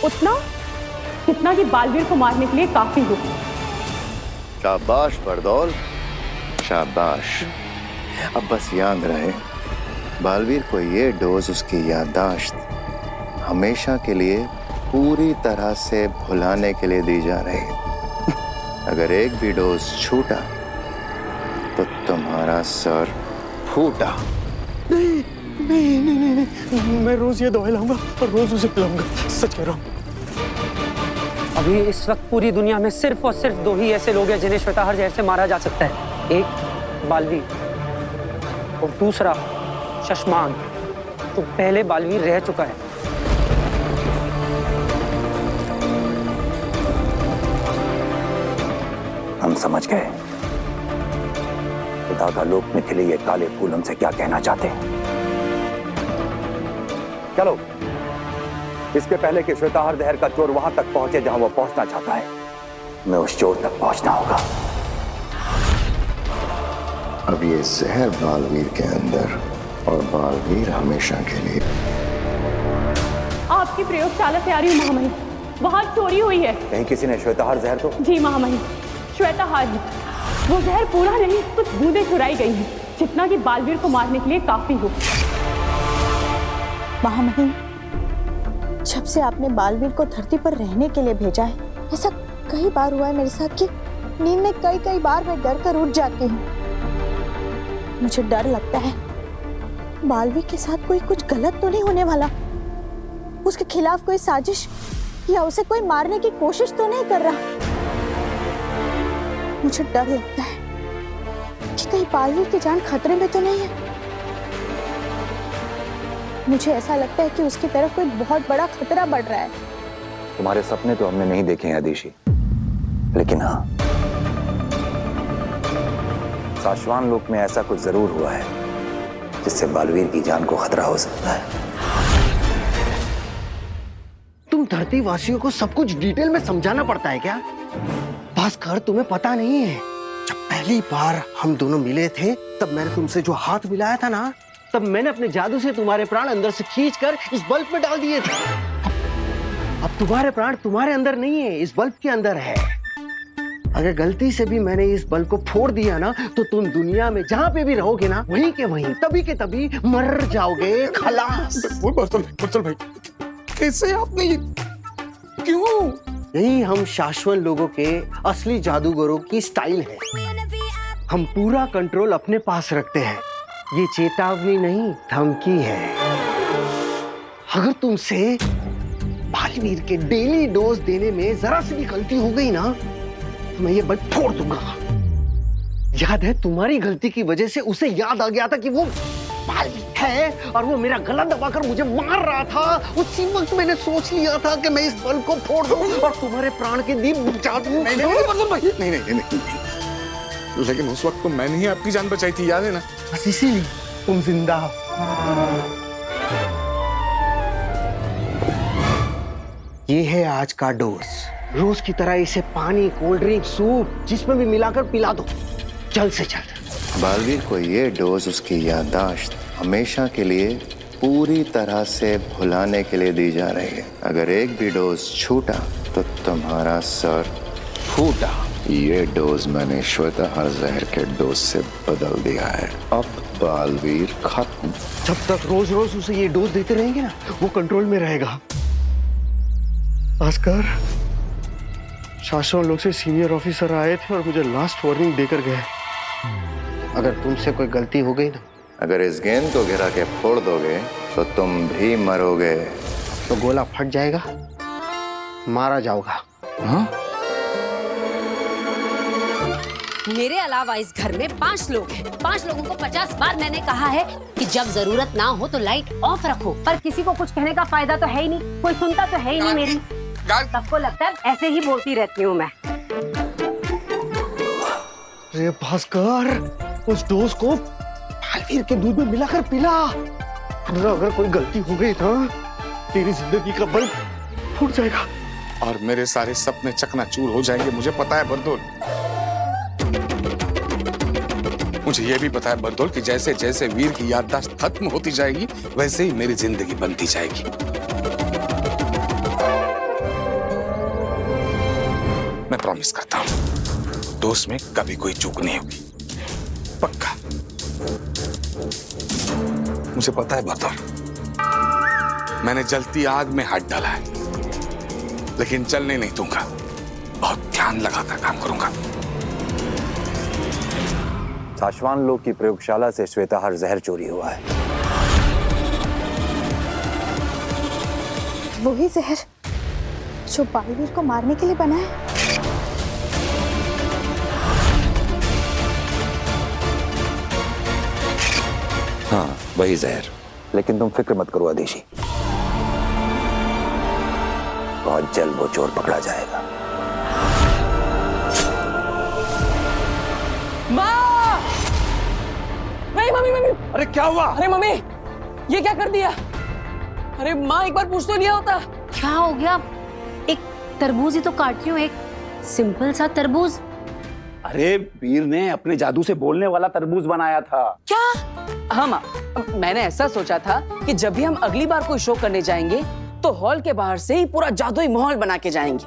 उतना कितना कि बालवीर को मारने के लिए काफी हो। शाबाश बरदौल, शाबाश। अब बस याद रहे, बालवीर को ये डोज उसकी याददाश्त हमेशा के लिए पूरी तरह से भुलाने के लिए दी जा रही है। अगर एक भी डोज छूटा तो तुम्हारा सर फूटा। नहीं, नहीं, नहीं, नहीं, नहीं, मैं रोज ये दवाई लाऊंगा और रोज उसे पिलाऊंगा, सच कह रहा हूँ। अभी इस वक्त पूरी दुनिया में सिर्फ और सिर्फ दो ही ऐसे लोग हैं जिन्हें श्वेताहार जहर से मारा जा सकता है। एक बालवीर और दूसरा शशांक, जो पहले बालवीर रह चुका है। हम समझ गए उदाका लोक में खिले ये काले फूल हमसे क्या कहना चाहते हैं। चलो, इसके पहले कि श्वेताहार जहर का चोर वहां तक पहुंचे जहां वो पहुंचना चाहता है, मैं उस चोर तक पहुंचना होगा। अब ये जहर बालवीर के अंदर और बालवीर हमेशा के लिए। आपकी प्रयोगशाला से आ रही हूँ महामहिम, वहां चोरी हुई है। कहीं किसी ने श्वेताहार जहर तो? जी महामहिम, श्वेताहार जी, वो जहर पूरा नहीं कुछ बूंदें चुराई गई हैं, जितना कि बालवीर को मारने के लिए काफी हो। महामहिम, जब से आपने बालवीर को धरती पर रहने के लिए भेजा है, ऐसा कई बार हुआ है मेरे साथ कि नींद में कई बार मैं डर कर उठ जाती हूँ। मुझे डर लगता है बालवीर के साथ कोई कुछ गलत तो नहीं होने वाला, उसके खिलाफ कोई साजिश या उसे कोई मारने की कोशिश तो नहीं कर रहा। मुझे डर लगता है कि कहीं बालवीर की जान खतरे में तो नहीं है। मुझे ऐसा लगता है कि उसकी तरफ कोई बहुत बड़ा खतरा बढ़ रहा है। तुम्हारे सपने तो हमने नहीं देखे हैं आदिशी, लेकिन हाँ, शाश्वान लोक में ऐसा कुछ जरूर हुआ है जिससे बालवीर की जान को खतरा हो सकता है। तुम धरती वासियों को सब कुछ डिटेल में समझाना पड़ता है क्या? भास्कर, तुम्हें पता नहीं है, जब पहली बार हम दोनों मिले थे तब मैंने तुमसे जो हाथ मिलाया था ना, तब मैंने अपने जादू से तुम्हारे प्राण अंदर से खींचकर इस बल्ब में डाल दिए थे। अब तुम्हारे प्राण तुम्हारे अंदर नहीं है, इस बल्ब के अंदर है। अगर गलती से भी मैंने इस बल्ब को फोड़ दिया ना, तो तुम दुनिया में जहां पे भी रहोगे ना, वहीं के वहीं तभी के तभी मर जाओगे। खलास। बर्तल भाई, कैसे आपने ये, क्यों? यही हम शाश्वत लोगों के असली जादूगरों की स्टाइल है। हम पूरा कंट्रोल अपने पास रखते हैं। ये चेतावनी नहीं, धमकी है। अगर तुमसे बालवीर के डेली डोज देने में जरा सी भी गलती हो गई ना, तो मैं ये बल्ब फोड़ दूंगा। याद है, तुम्हारी गलती की वजह से उसे याद आ गया था कि वो बालवीर है और वो मेरा गला दबाकर मुझे मार रहा था। उसी वक्त मैंने सोच लिया था कि मैं इस बल्ब को फोड़ दूं और तुम्हारे प्राण के दीप बुझा दूं। नहीं, लेकिन उस वक्त तो मैंने ही आपकी जान बचाई थी, याद है ना? बस इसीलिए तुम जिंदा हो। ये है आज का डोज। रोज की तरह इसे पानी, कोल्ड ड्रिंक, सूप जिसमें भी मिलाकर पिला दो, जल्द से जल्द। बालवीर को ये डोज उसकी याददाश्त हमेशा के लिए पूरी तरह से भुलाने के लिए दी जा रही है। अगर एक भी डोज छूटा तो तुम्हारा सर फूटा। ये डोज मैंने श्वेताहार जहर के डोज से बदल दिया है। अब बालवीर खत्म। जब तक रोज रोज उसे ये डोज देते रहेंगे ना, वो कंट्रोल में रहेगा। भास्कर, शासन लोग से सीनियर ऑफिसर आए थे और मुझे लास्ट वार्निंग देकर गए। अगर तुमसे कोई गलती हो गई ना, अगर इस गेंद को गिरा के फोड़ दोगे तो तुम भी मरोगे। तो गोला फट जाएगा, मारा जाओगा। हाँ? मेरे अलावा इस घर में 5 लोग हैं। 5 लोगों को 50 बार मैंने कहा है कि जब जरूरत ना हो तो लाइट ऑफ रखो, पर किसी को कुछ कहने का फायदा तो है ही नहीं, कोई सुनता तो है ही नहीं मेरी। सबको लगता है ऐसे ही बोलती रहती हूँ मैं। अरे भास्कर, उस डोज को बालवीर के दूध में मिलाकर पिला। अगर कोई गलती हो गई ना, तेरी जिंदगी का बल्ब फूट जाएगा और मेरे सारे सपने चकनाचूर हो जाएंगे। मुझे पता है बरदोल, मुझे यह भी पता है बरदोल कि जैसे जैसे वीर की याददाश्त खत्म होती जाएगी, वैसे ही मेरी जिंदगी बनती जाएगी। मैं प्रॉमिस करता हूं, दोस्त में कभी कोई चूक नहीं होगी, पक्का। मुझे पता है बरदोल, मैंने जलती आग में हाथ डाला है, लेकिन चलने नहीं दूंगा। बहुत ध्यान लगाकर काम करूंगा। शाश्वान लोक की प्रयोगशाला से श्वेताहार जहर चोरी हुआ है। वही जहर जो बालवीर को मारने के लिए बना है। हाँ, वही जहर। लेकिन तुम फिक्र मत करो आदिशी, बहुत जल्द वो चोर पकड़ा जाएगा। मम्मी, अरे क्या हुआ? अरे मम्मी, ये क्या कर दिया? अरे माँ, एक बार पूछ तो लिया होता। क्या हो गया? एक तरबूज ही तो काट रही हूँ, एक सिंपल सा तरबूज। अरे वीर ने अपने जादू से बोलने वाला तरबूज बनाया था। क्या? हाँ माँ, मैंने ऐसा सोचा था कि जब भी हम अगली बार कोई शो करने जाएंगे तो हॉल के बाहर से ही पूरा जादुई माहौल बना के जाएंगे।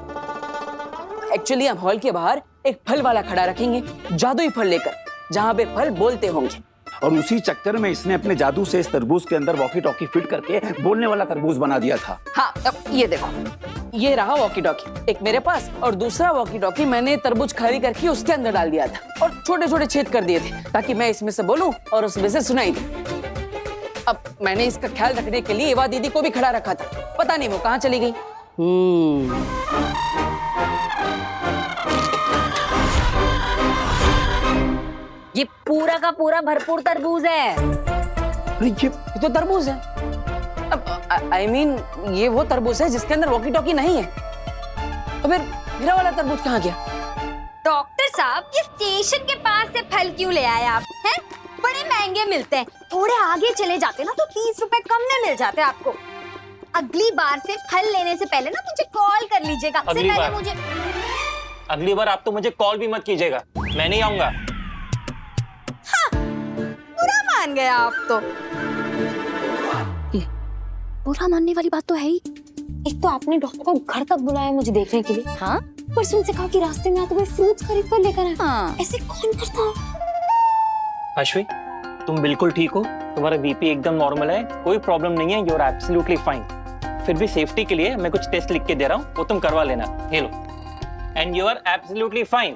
एक्चुअली हम हॉल के बाहर एक फल वाला खड़ा रखेंगे, जादुई फल लेकर, जहाँ पे फल बोलते होंगे। और उसी चक्कर में इसने अपने जादू से इस तरबूज के अंदर वॉकी टॉकी फिट करके बोलने वाला तरबूज बना दिया था। हाँ, अब ये देखो, ये रहा वॉकी टॉकी एक मेरे पास, और दूसरा वॉकी टॉकी मैंने तरबूज खाली करके उसके अंदर डाल दिया था और छोटे छोटे छेद कर दिए थे ताकि मैं इसमें से बोलूं और उसमें से सुनाई दे। अब मैंने इसका ख्याल रखने के लिए एवा दीदी को भी खड़ा रखा था, पता नहीं वो कहाँ चली गई। ये पूरा का पूरा भरपूर तरबूज है। ये तो तरबूज है। अब आई मीन ये वो तरबूज है जिसके अंदर वॉकी टॉकी नहीं है। तो फिर मेरा वाला तरबूज कहाँ गया? डॉक्टर साहब, ये स्टेशन के पास से फल क्यों ले आए आप? हैं? बड़े महंगे मिलते हैं। थोड़े आगे चले जाते ना तो 30 रुपए कम में मिल जाते आपको। अगली बार से फल लेने से पहले ना मुझे कॉल कर लीजिएगा। अगली बार आप तो मुझे कॉल भी मत कीजिएगा, मैं नहीं आऊंगा। हाँ, बुरा मान गया आप तो। बुरा मानने वाली बात तो है ही। एक तो आपने डॉक्टर को घर तक बुलाया मुझे देखने के लिए। हाँ? पर उनसे कहा कि रास्ते में आते हुए फ्रूट्स खरीद कर लेकर आए। हाँ। ऐसे कौन करता? अश्वी, तुम बिल्कुल ठीक हो, तुम्हारा बीपी एकदम नॉर्मल है, कोई प्रॉब्लम नहीं है, यू आर एब्सोल्युटली फाइन। फिर भी सेफ्टी के लिए मैं कुछ टेस्ट लिख के दे रहा हूँ, वो तुम करवा लेना। ये लो, and you are absolutely fine.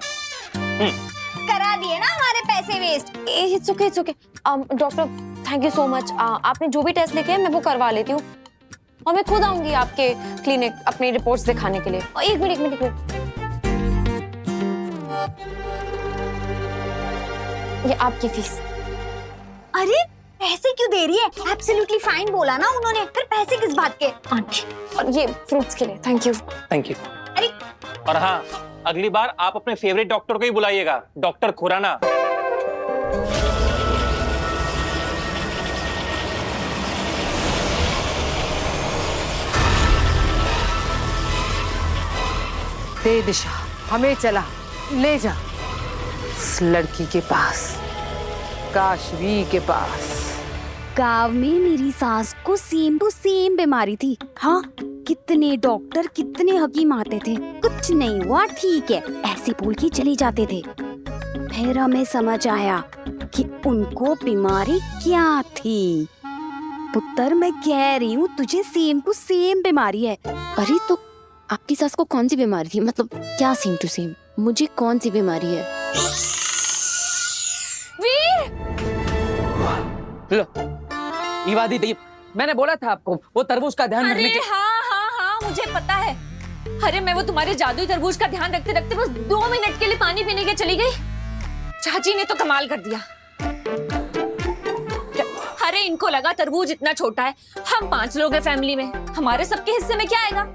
करा दिए ना हमारे पैसे waste. It's okay, it's okay. Doctor thank you so much. आपने जो भी टेस्ट लिखे हैं मैं वो करवा लेती हूँ और मैं खुद आऊंगी आपके क्लिनिक अपनी रिपोर्ट्स दिखाने के लिए। एक मिनट। ये आपकी फीस। अरे पैसे क्यों दे रही है? एब्सोल्युटली फाइन बोला ना उन्होंने, फिर पैसे किस बात के? आंटी, और ये फ्रूट्स के लिए थैंक यू। Thank you. अरे और हाँ, अगली बार आप अपने फेवरेट डॉक्टर को ही बुलाइएगा, डॉक्टर खुराना। दे दिशा, हमें चला ले जा इस लड़की के पास, काशवी के पास। गांव में मेरी सास को सेम टू सेम बीमारी थी। हाँ, कितने डॉक्टर कितने हकीम आते थे, कुछ नहीं हुआ, ठीक है, ऐसे बोल के चले जाते थे। फिर हमें समझ आया कि उनको बीमारी क्या थी। पुत्र, मैं कह रही हूँ तुझे सेम टू सेम बीमारी है। अरे तो आपकी सास को कौन सी बीमारी थी? मतलब क्या सेम टू सेम? मुझे कौन सी बीमारी है? लो, ये बात ही थी। मैंने बोला था आपको वो तरबूज का ध्यान रखने के। हाँ, मुझे पता है। अरे मैं वो तुम्हारे जादुई तरबूज का ध्यान रखते रखते बस 2 मिनट के लिए पानी पीने के चली गई। चाची ने तो कमाल कर दिया। अरे इनको लगा तरबूज इतना छोटा है, हम 5 लोग हैं फैमिली में, हमारे सबके हिस्से में क्या आएगा,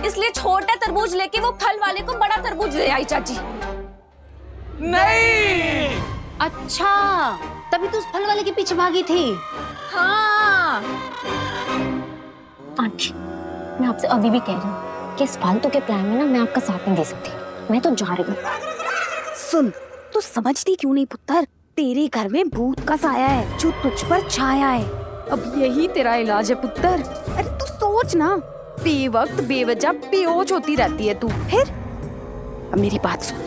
इसलिए छोटा तरबूज लेके वो फल वाले को बड़ा तरबूज दे आई चाची। नहीं, अच्छा, तभी तो उस फल वाले के पीछे भागी थी। हाँ आंटी, मैं आपसे अभी भी कह रही हूँ कि इस फालतू के प्लान में ना मैं आपका साथ नहीं दे सकती। मैं तो जा रही हूँ। सुन, तू समझती क्यों नहीं पुत्र? तेरे घर में भूत का साया है जो तुझ पर छाया है। अब यही तेरा इलाज है पुत्र। अरे तू सोच ना, बेवक्त बेवजह बेहोश होती रहती है तू। फिर अब मेरी बात सुन,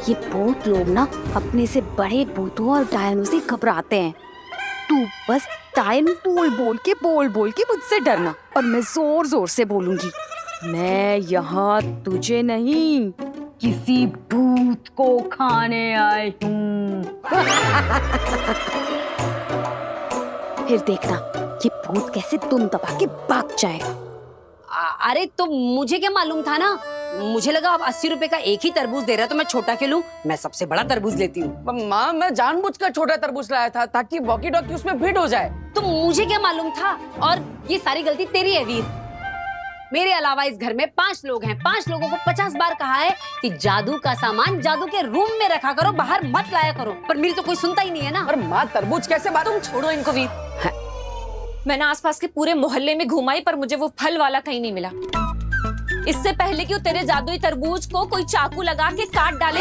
ये भूत लोग ना अपने से बड़े भूतों और डायनों से घबराते हैं। तू बस डायन बोल बोल के मुझसे डरना, और मैं जोर जोर से बोलूंगी, मैं यहाँ तुझे नहीं किसी भूत को खाने आई हूँ। फिर देखना ये भूत कैसे तुम दबा के भाग जाएगा। अरे तो मुझे क्या मालूम था ना, मुझे लगा आप 80 रुपए का एक ही तरबूज दे रहा है तो मैं छोटा क्यों लूं, मैं सबसे बड़ा तरबूज लेती हूँ। माँ, मैं जानबूझकर छोटा तरबूज लाया था ताकि वॉकी टॉकी उसमें फिट हो जाए। तो मुझे क्या मालूम था, और ये सारी गलती तेरी है वीर। मेरे अलावा इस घर में 5 लोग हैं, 5 लोगों को 50 बार कहा है कि जादू का सामान जादू के रूम में रखा करो, बाहर मत लाया करो, पर मेरी तो कोई सुनता ही नहीं है ना। और माँ, तरबूज कैसे बात? तुम छोड़ो इनको वीर। मैंने आसपास के पूरे मोहल्ले में घुमाई पर मुझे वो फल वाला कहीं नहीं मिला। इससे पहले कि वो तेरे जादुई तरबूज को कोई चाकू लगा के काट डाले,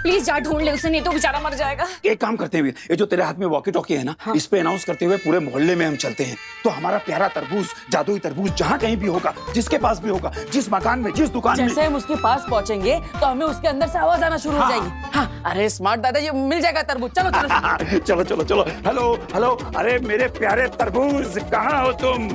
प्लीज जा ढूंढ ले उसे, नहीं तो बेचारा मर जाएगा। एक काम करते हैं, ये जो तेरे हाथ में वॉकी टॉकी है ना, हाँ। इस पे अनाउंस करते हुए पूरे मोहल्ले में हम चलते हैं, तो हमारा प्यारा तरबूज, जादुई तरबूज जहाँ कहीं भी होगा, जिसके पास भी होगा, जिस मकान में, जिस दुकान में, जैसे हम उसके पास पहुँचेंगे तो हमें उसके अंदर से आवाज आना शुरू हो जाएगी। हाँ, अरे स्मार्ट दादा, ये मिल जाएगा तरबूज। चलो चलो चलो चलो चलो। हेलो हेलो, अरे मेरे प्यारे तरबूज, कहाँ हो तुम?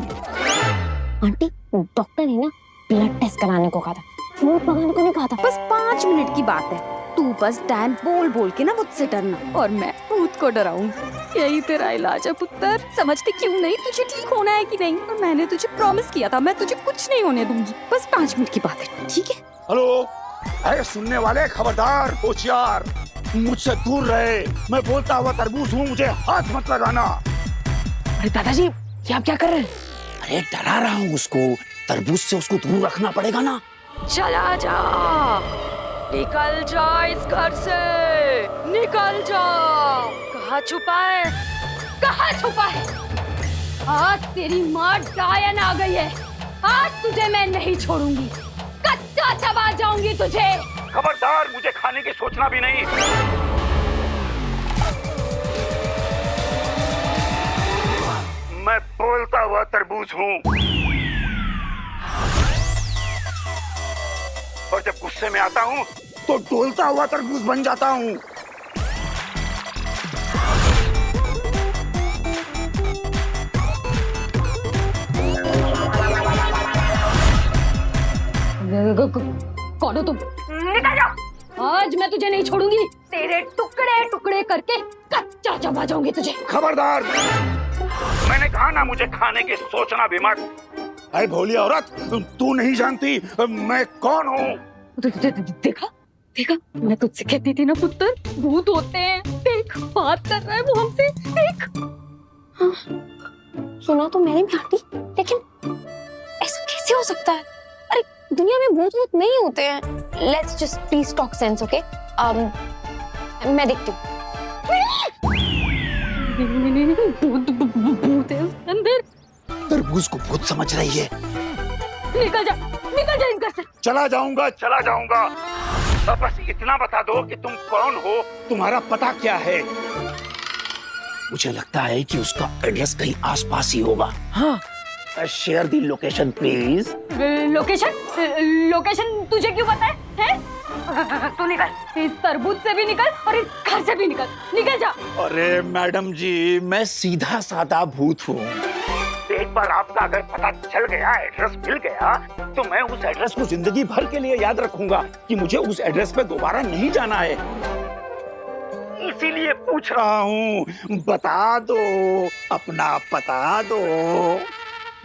आंटी, डॉक्टर ने ना ब्लड टेस्ट कराने को कहा था, फ्रूट मंगाने को नहीं कहा था। बस 5 मिनट की बात है, तू बस डायन बोल के ना मुझसे डरना और मैं भूत को डराऊंगी। यही तेरा इलाज है पुत्र। समझती क्यों नहीं? तुझे ठीक होना है कि नहीं? और मैंने तुझे प्रॉमिस किया था मैं तुझे कुछ नहीं होने दूंगी। बस 5 मिनट की बात है, ठीक है? हेलो, अरे सुनने वाले खबरदार, होशियार, मुझसे दूर रहे। मैं बोलता हुआ तरबूज हूँ, मुझे हाथ मत लगाना। अरे दादाजी ये आप क्या कर रहे हैं? अरे डरा रहा हूँ उसको, तरबूज से उसको दूर रखना पड़ेगा ना। चला जा, निकल जा इस घर से, निकल जा। कहाँ छुपा है? कहाँ छुपा है? आज तेरी माँ डायन आ गई है। आज तुझे मैं नहीं छोड़ूंगी, कच्चा चबा जाऊंगी तुझे। खबरदार, मुझे खाने की सोचना भी नहीं। मैं बोलता हुआ तरबूज हूँ, और जब गुस्से में आता हूँ तो डोलता हुआ तरबूज बन जाता हूँ। कौन हो तुम? निकल जाओ, आज मैं तुझे नहीं छोड़ूंगी। तेरे टुकड़े टुकड़े करके कच्चा चबा जाऊंगी तुझे। खबरदार, मैंने कहा ना मुझे खाने की सोचना भी मत। अरे भोली औरत, तू नहीं जानती मैं कौन हूँ। देखा देखा, मैं तुझसे कहती थी ना पुत्र, भूत होते हैं। देख बात कर रहा है वो हमसे, देख। हाँ, सुना तो मैंने भी आंटी, लेकिन ऐसा कैसे हो सकता है? अरे दुनिया में भूत वूत नहीं होते हैं। Let's just please talk sense, okay? मैं देखती हूँ। भूत है उसके अंदर। तरबूज को भूत समझ रही है। निकल जा इस घर से। चला जाऊंगा। अब बस इतना बता दो कि तुम कौन हो, तुम्हारा पता क्या है? मुझे लगता है कि उसका एड्रेस कहीं आसपास ही होगा। हाँ, share the location please. Location तुझे क्यों पता है? तू निकल, इस तरबूज से भी निकल और इस घर से भी निकल जा। अरे मैडम जी, मैं सीधा साधा भूत हूँ। एक बार आपका अगर पता चल गया, एड्रेस मिल गया, तो मैं उस एड्रेस को जिंदगी भर के लिए याद रखूंगा कि मुझे उस एड्रेस पे दोबारा नहीं जाना है। इसीलिए पूछ रहा हूँ, बता दो, अपना पता दो।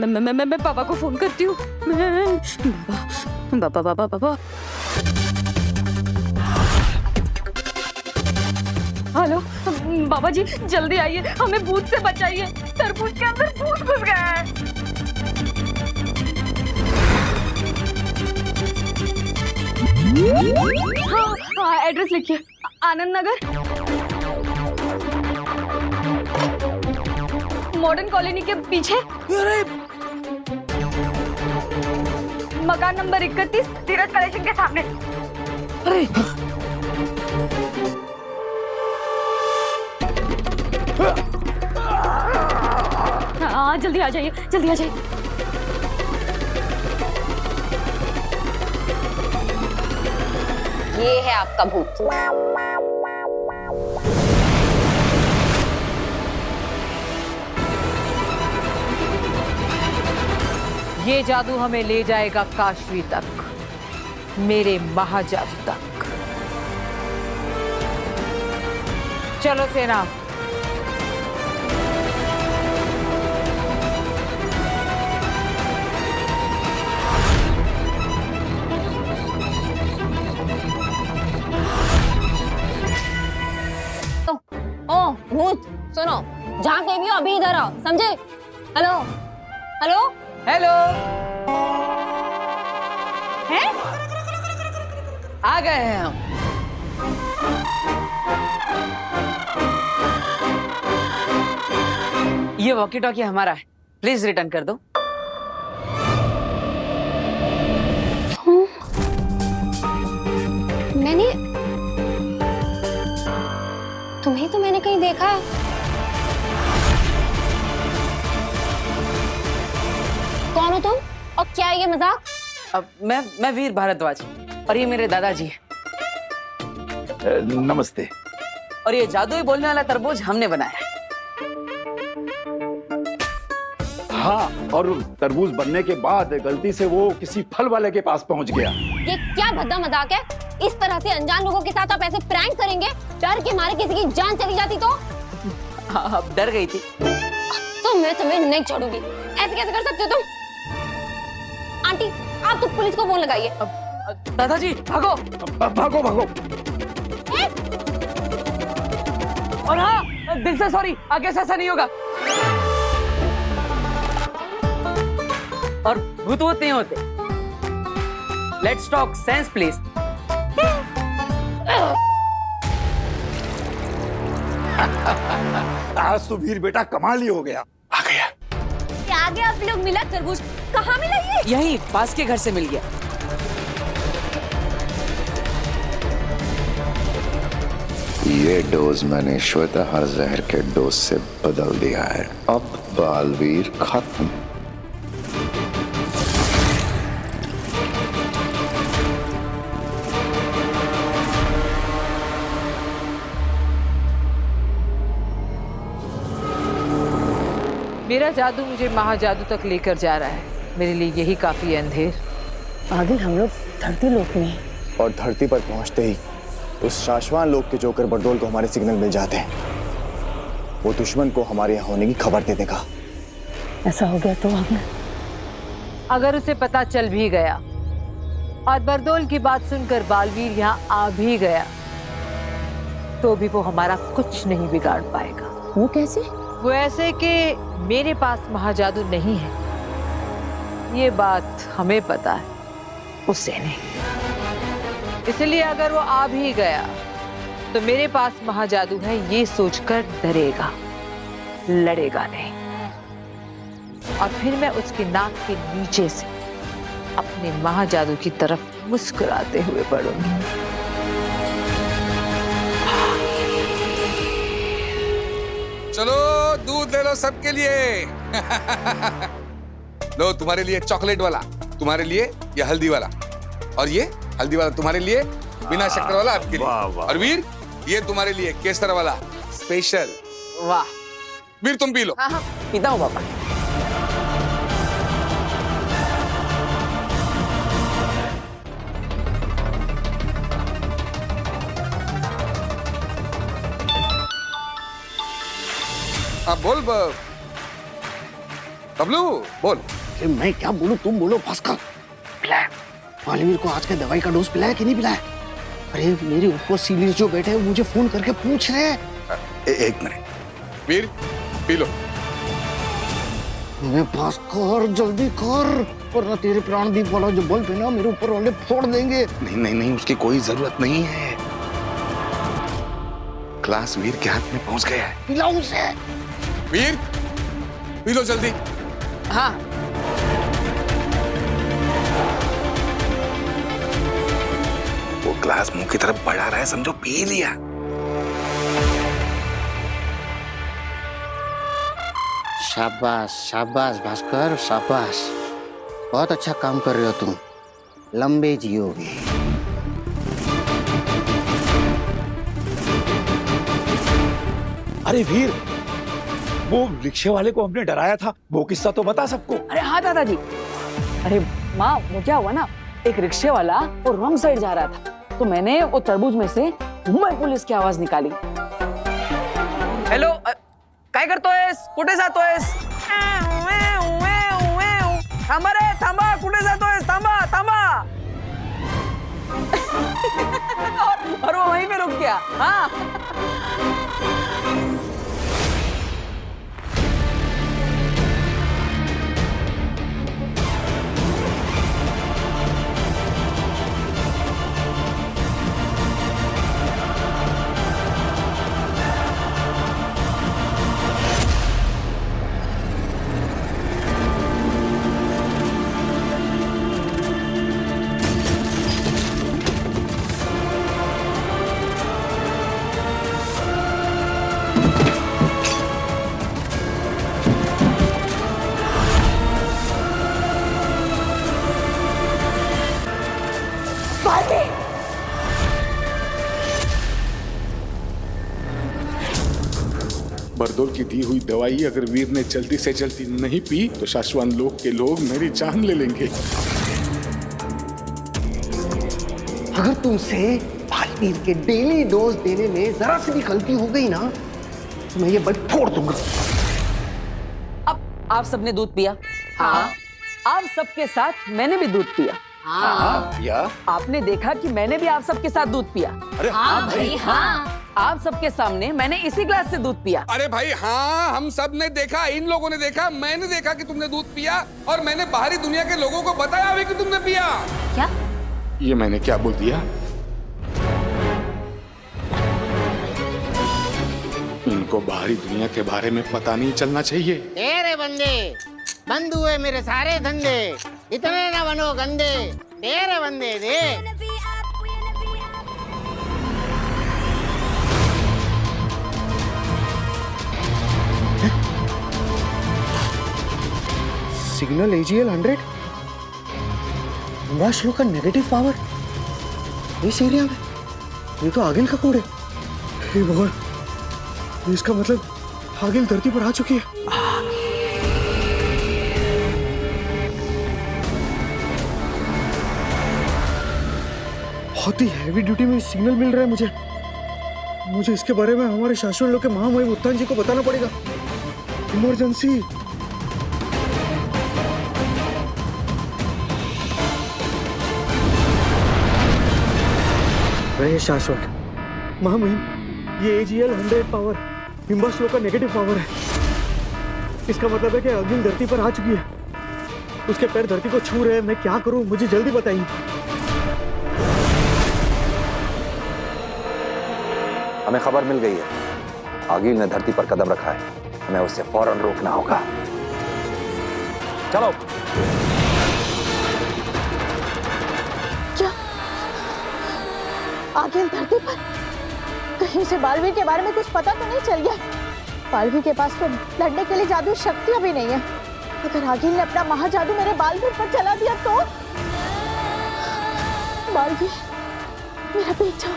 मैं पापा को फोन करती हूँ। पापा। हेलो बाबा जी, जल्दी आइए, हमें भूत से बचाइए। तरबूज के अंदर भूत घुस गया है। हाँ, एड्रेस लिखिए। आनंद नगर, मॉडर्न कॉलोनी के पीछे, मकान नंबर 31, धीरज कलेक्शन के सामने। अरे हाँ, जल्दी आ जाइए। ये है आपका भूत। ये जादू हमें ले जाएगा काशी तक, मेरे महाजादू तक। चलो सेना। भूत सुनो, जहाँ कहीं भी हो अभी इधर आओ, समझे? हेलो हेलो हेलो, हैं? आ गए हैं हम। ये वॉकी टॉकी हमारा है, प्लीज रिटर्न कर दो। तुम्हें तो मैंने कहीं देखा है। कौन हो तुम और क्या है ये मजाक? अब मैं वीर भारद्वाज और ये मेरे दादाजी हैं। नमस्ते। और ये जादुई बोलने वाला तरबूज हमने बनाया है। हाँ, और तरबूज बनने के बाद गलती से वो किसी फल वाले के पास पहुंच गया। ये क्या भद्दा मजाक है? इस तरह से अनजान लोगों के साथ आप ऐसे प्रैंक करेंगे? डर के मारे किसी की जान चली जाती तो? अब डर गई थी। तो मैं तुम्हें नहीं छोड़ूंगी। ऐसे कैसे कर सकते हो तुम? आंटी आप तो पुलिस को फोन लगाइए। दादाजी भागो भागो भागो। और हाँ, दिल से सॉरी, आगे से ऐसा नहीं होगा। और भूत वूत नहीं होते। Let's talk sense please. आज तो वीर बेटा कमाल ही हो गया। आ गया। आगे आप लोग मिला तरबूज कहाँ मिला ये? यहीं पास के घर से मिल गया। ये डोज मैंने श्वेताहार जहर के डोज से बदल दिया है। अब बालवीर खत्म। मेरा जादू मुझे महाजादू तक लेकर जा रहा है। मेरे लिए यही काफी है अंधेर। आगे हम लोग धरती लोक में हैं। और धरती पर पहुंचते ही उस शाश्वान लोक के जोकर बरदोल को हमारे सिग्नल मिल जाते हैं। वो दुश्मन को हमारे यहाँ होने की खबर दे देगा। ऐसा हो गया तो आगे अगर उसे पता चल भी गया और बरदोल की बात सुनकर बालवीर यहाँ आ भी गया तो भी वो हमारा कुछ नहीं बिगाड़ पाएगा। वो कैसे? वो ऐसे कि मेरे पास महाजादू नहीं है, ये बात हमें पता है, उसे नहीं। इसलिए अगर वो आ भी गया तो मेरे पास महाजादू है ये सोचकर डरेगा, लड़ेगा नहीं। और फिर मैं उसकी नाक के नीचे से अपने महाजादू की तरफ मुस्कुराते हुए बढ़ूंगी। चलो दूध ले लो सबके लिए। लो तुम्हारे लिए चॉकलेट वाला, तुम्हारे लिए ये हल्दी वाला, और ये हल्दी वाला तुम्हारे लिए बिना शक्कर वाला आपके लिए। और वीर ये तुम्हारे लिए केसर वाला स्पेशल। वाह वीर तुम पी लो। हाँ पीता हूँ पापा। अब बोल बबलू बोल। मैं क्या बोलूं, तुम बोलो। भास्कर पिलाया बालवीर को आज का दवाई का डोज पिलाया कि नहीं पिलाया? अरे मेरे ऊपर सीनियर जो बैठे हैं मुझे फोन करके पूछ रहे हैं। एक मिनट वीर पी लो। भास्कर जल्दी कर, वरना तेरे प्राणदीप वाला जो बल्ब है ना मेरे ऊपर वाले फोड़ देंगे। नहीं नहीं नहीं, उसकी कोई जरूरत नहीं है। क्लास वीर के हाथ में पहुंच गया है। पिलाओ उसे। वीर पी लो जल्दी। हाँ वो ग्लास मुंह की तरफ बढ़ा रहा है, समझो पी लिया। शाबाश शाबाश भास्कर शाबाश, बहुत अच्छा काम कर रहे हो तुम। लंबे जियोगे। अरे वीर, वो रिक्शे वाले को हमने डराया था, वो किस्सा तो बता सबको। अरे हाँ दादाजी। अरे माँ वो क्या हुआ ना, एक रिक्शे वाला वो रॉन्ग साइड जा रहा था तो मैंने वो तरबूज में से मुंबई पुलिस की आवाज निकाली। हॅलो काय करतोयस, कुठे जातोयस? थांबा रे थांबा, कुठे जातोयस, थांबा थांबा। और वो वहीं पे रुक गया। हाँ बरदोल की दी हुई दवाई अगर वीर ने जल्दी से जल्दी नहीं पी तो शाश्वत लोक के लोग मेरी जान ले लेंगे। अगर तुमसे बालवीर के डेली डोज देने में जरा सी भी गलती हो गई ना तो मैं ये बल्ब तोड़ दूंगा। अब आप सबने दूध पिया? हाँ। आप सबके साथ मैंने भी दूध पिया। हाँ पिया। आपने देखा कि मैंने भी आप सबके साथ दूध पिया? अरे हाँ भाई हाँ। आप सबके सामने मैंने इसी ग्लास से दूध पिया। अरे भाई हाँ, हम सब ने देखा, इन लोगों ने देखा, मैंने देखा कि तुमने दूध पिया और मैंने बाहरी दुनिया के लोगों को बताया भी कि तुमने पिया। क्या? ये मैंने क्या बोल दिया? इनको बाहरी दुनिया के बारे में पता नहीं चलना चाहिए। तेरे बंदे बंद हुए मेरे सारे धंधे, इतने ना बनो गंदे, तेरे बंदे दे। सिग्नल AGL 100 वाश लो का नेगेटिव पावर इस एरिया में। ये तो आगिल का कोड है। हे भगवान, इसका मतलब आगिल धरती पर आ चुकी है। बहुत ही हैवी ड्यूटी में सिग्नल मिल रहा है मुझे इसके बारे में हमारे शाश्वत लोग के महामहिम उत्तान जी को बताना पड़ेगा। इमरजेंसी। रहे शाश्वत महामहिम, ये AGL 100 पावर बिंबा श्लोक का नेगेटिव पावर है। इसका मतलब है कि अग्नि धरती पर आ चुकी है। उसके पैर धरती को छू रहे हैं। मैं क्या करूं, मुझे जल्दी बताइए। हमें खबर मिल गई है, आगिल ने धरती पर कदम रखा है। हमें उससे फौरन रोकना होगा। चलो। क्या आगिल धरती पर? कहीं से बालवीर के बारे में कुछ पता तो नहीं चल गया? बालवीर के पास तो लड़ने के लिए जादू शक्तियां भी नहीं है। अगर आगिल ने अपना महाजादू मेरे बालवीर पर चला दिया तो? बालवीर, मेरा बेटा।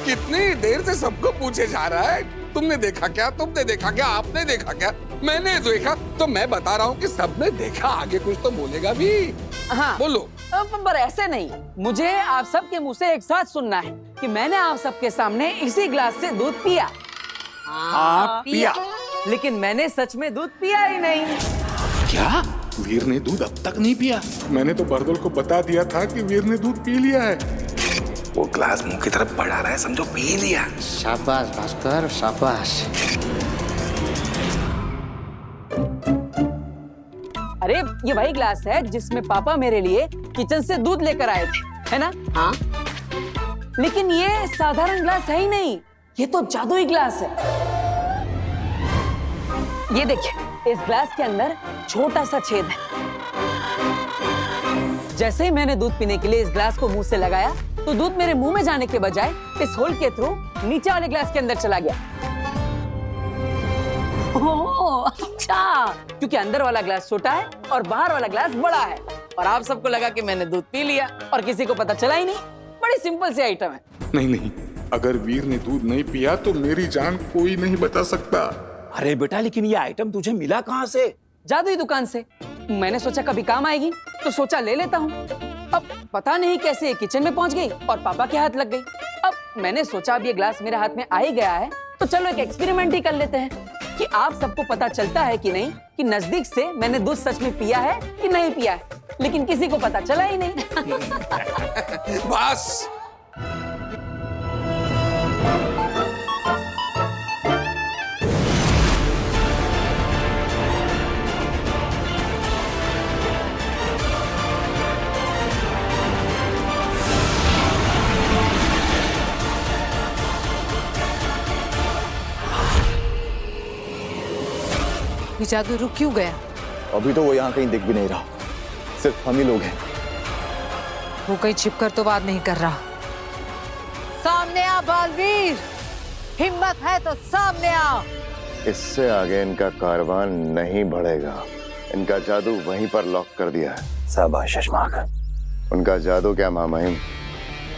कितनी देर से सबको पूछे जा रहा है, तुमने देखा क्या, तुमने देखा क्या, आपने देखा क्या? मैंने देखा तो मैं बता रहा हूँ कि सबने देखा। आगे कुछ तो बोलेगा भी। हाँ बोलो। पर ऐसे नहीं, मुझे आप सबके मुंह से एक साथ सुनना है कि मैंने आप सबके सामने इसी ग्लास से दूध पिया। हाँ पिया। लेकिन मैंने सच में दूध पिया ही नहीं। क्या? वीर ने दूध अब तक नहीं पिया? मैंने तो बरदोल को बता दिया था कि वीर ने दूध पी लिया है। वो ग्लास मुंह की तरफ बढ़ा रहा है, समझो पी लिया। शाबाश भास्कर, शाबाश। अरे ये वही ग्लास है जिसमें पापा मेरे लिए किचन से दूध लेकर आए थे, है ना? हाँ। लेकिन ये साधारण ग्लास है ही नहीं, ये तो जादुई ग्लास है। ये देखिए, इस ग्लास के अंदर छोटा सा छेद है। जैसे ही मैंने दूध पीने के लिए इस ग्लास को मुंह से लगाया तो दूध मेरे मुंह में जाने के बजाय इस होल के थ्रू नीचे वाले ग्लास के अंदर चला गया। ओह, अच्छा। क्योंकि अंदर वाला ग्लास छोटा है और बाहर वाला ग्लास बड़ा है। और आप सबको लगा कि मैंने दूध पी लिया और किसी को पता चला ही नहीं। बड़ी सिंपल सी आइटम है। नहीं, अगर वीर ने दूध नहीं पिया तो मेरी जान कोई नहीं बचा सकता। अरे बेटा, लेकिन ये आइटम तुझे मिला कहाँ से? जादुई दुकान से। मैंने सोचा कभी काम आएगी तो सोचा ले लेता हूँ। अब पता नहीं कैसे किचन में पहुंच गई और पापा के हाथ लग गई। अब मैंने सोचा अब ये ग्लास मेरे हाथ में आ ही गया है तो चलो एक एक्सपेरिमेंट ही कर लेते हैं कि आप सबको पता चलता है कि नहीं कि नजदीक से मैंने दूध सच में पिया है कि नहीं पिया है। लेकिन किसी को पता चला ही नहीं। बस। ये जादू रुक क्यों गया? अभी तो वो यहाँ कहीं दिख भी नहीं रहा, सिर्फ हम ही लोग हैं। वो कहीं छिपकर तो बात नहीं कर रहा। सामने आ बालवीर, हिम्मत है तो सामने आ। इससे आगे इनका कारवां नहीं बढ़ेगा। इनका जादू वहीं पर लॉक कर दिया है। शाबाश शशमाक। उनका जादू क्या महामहिम,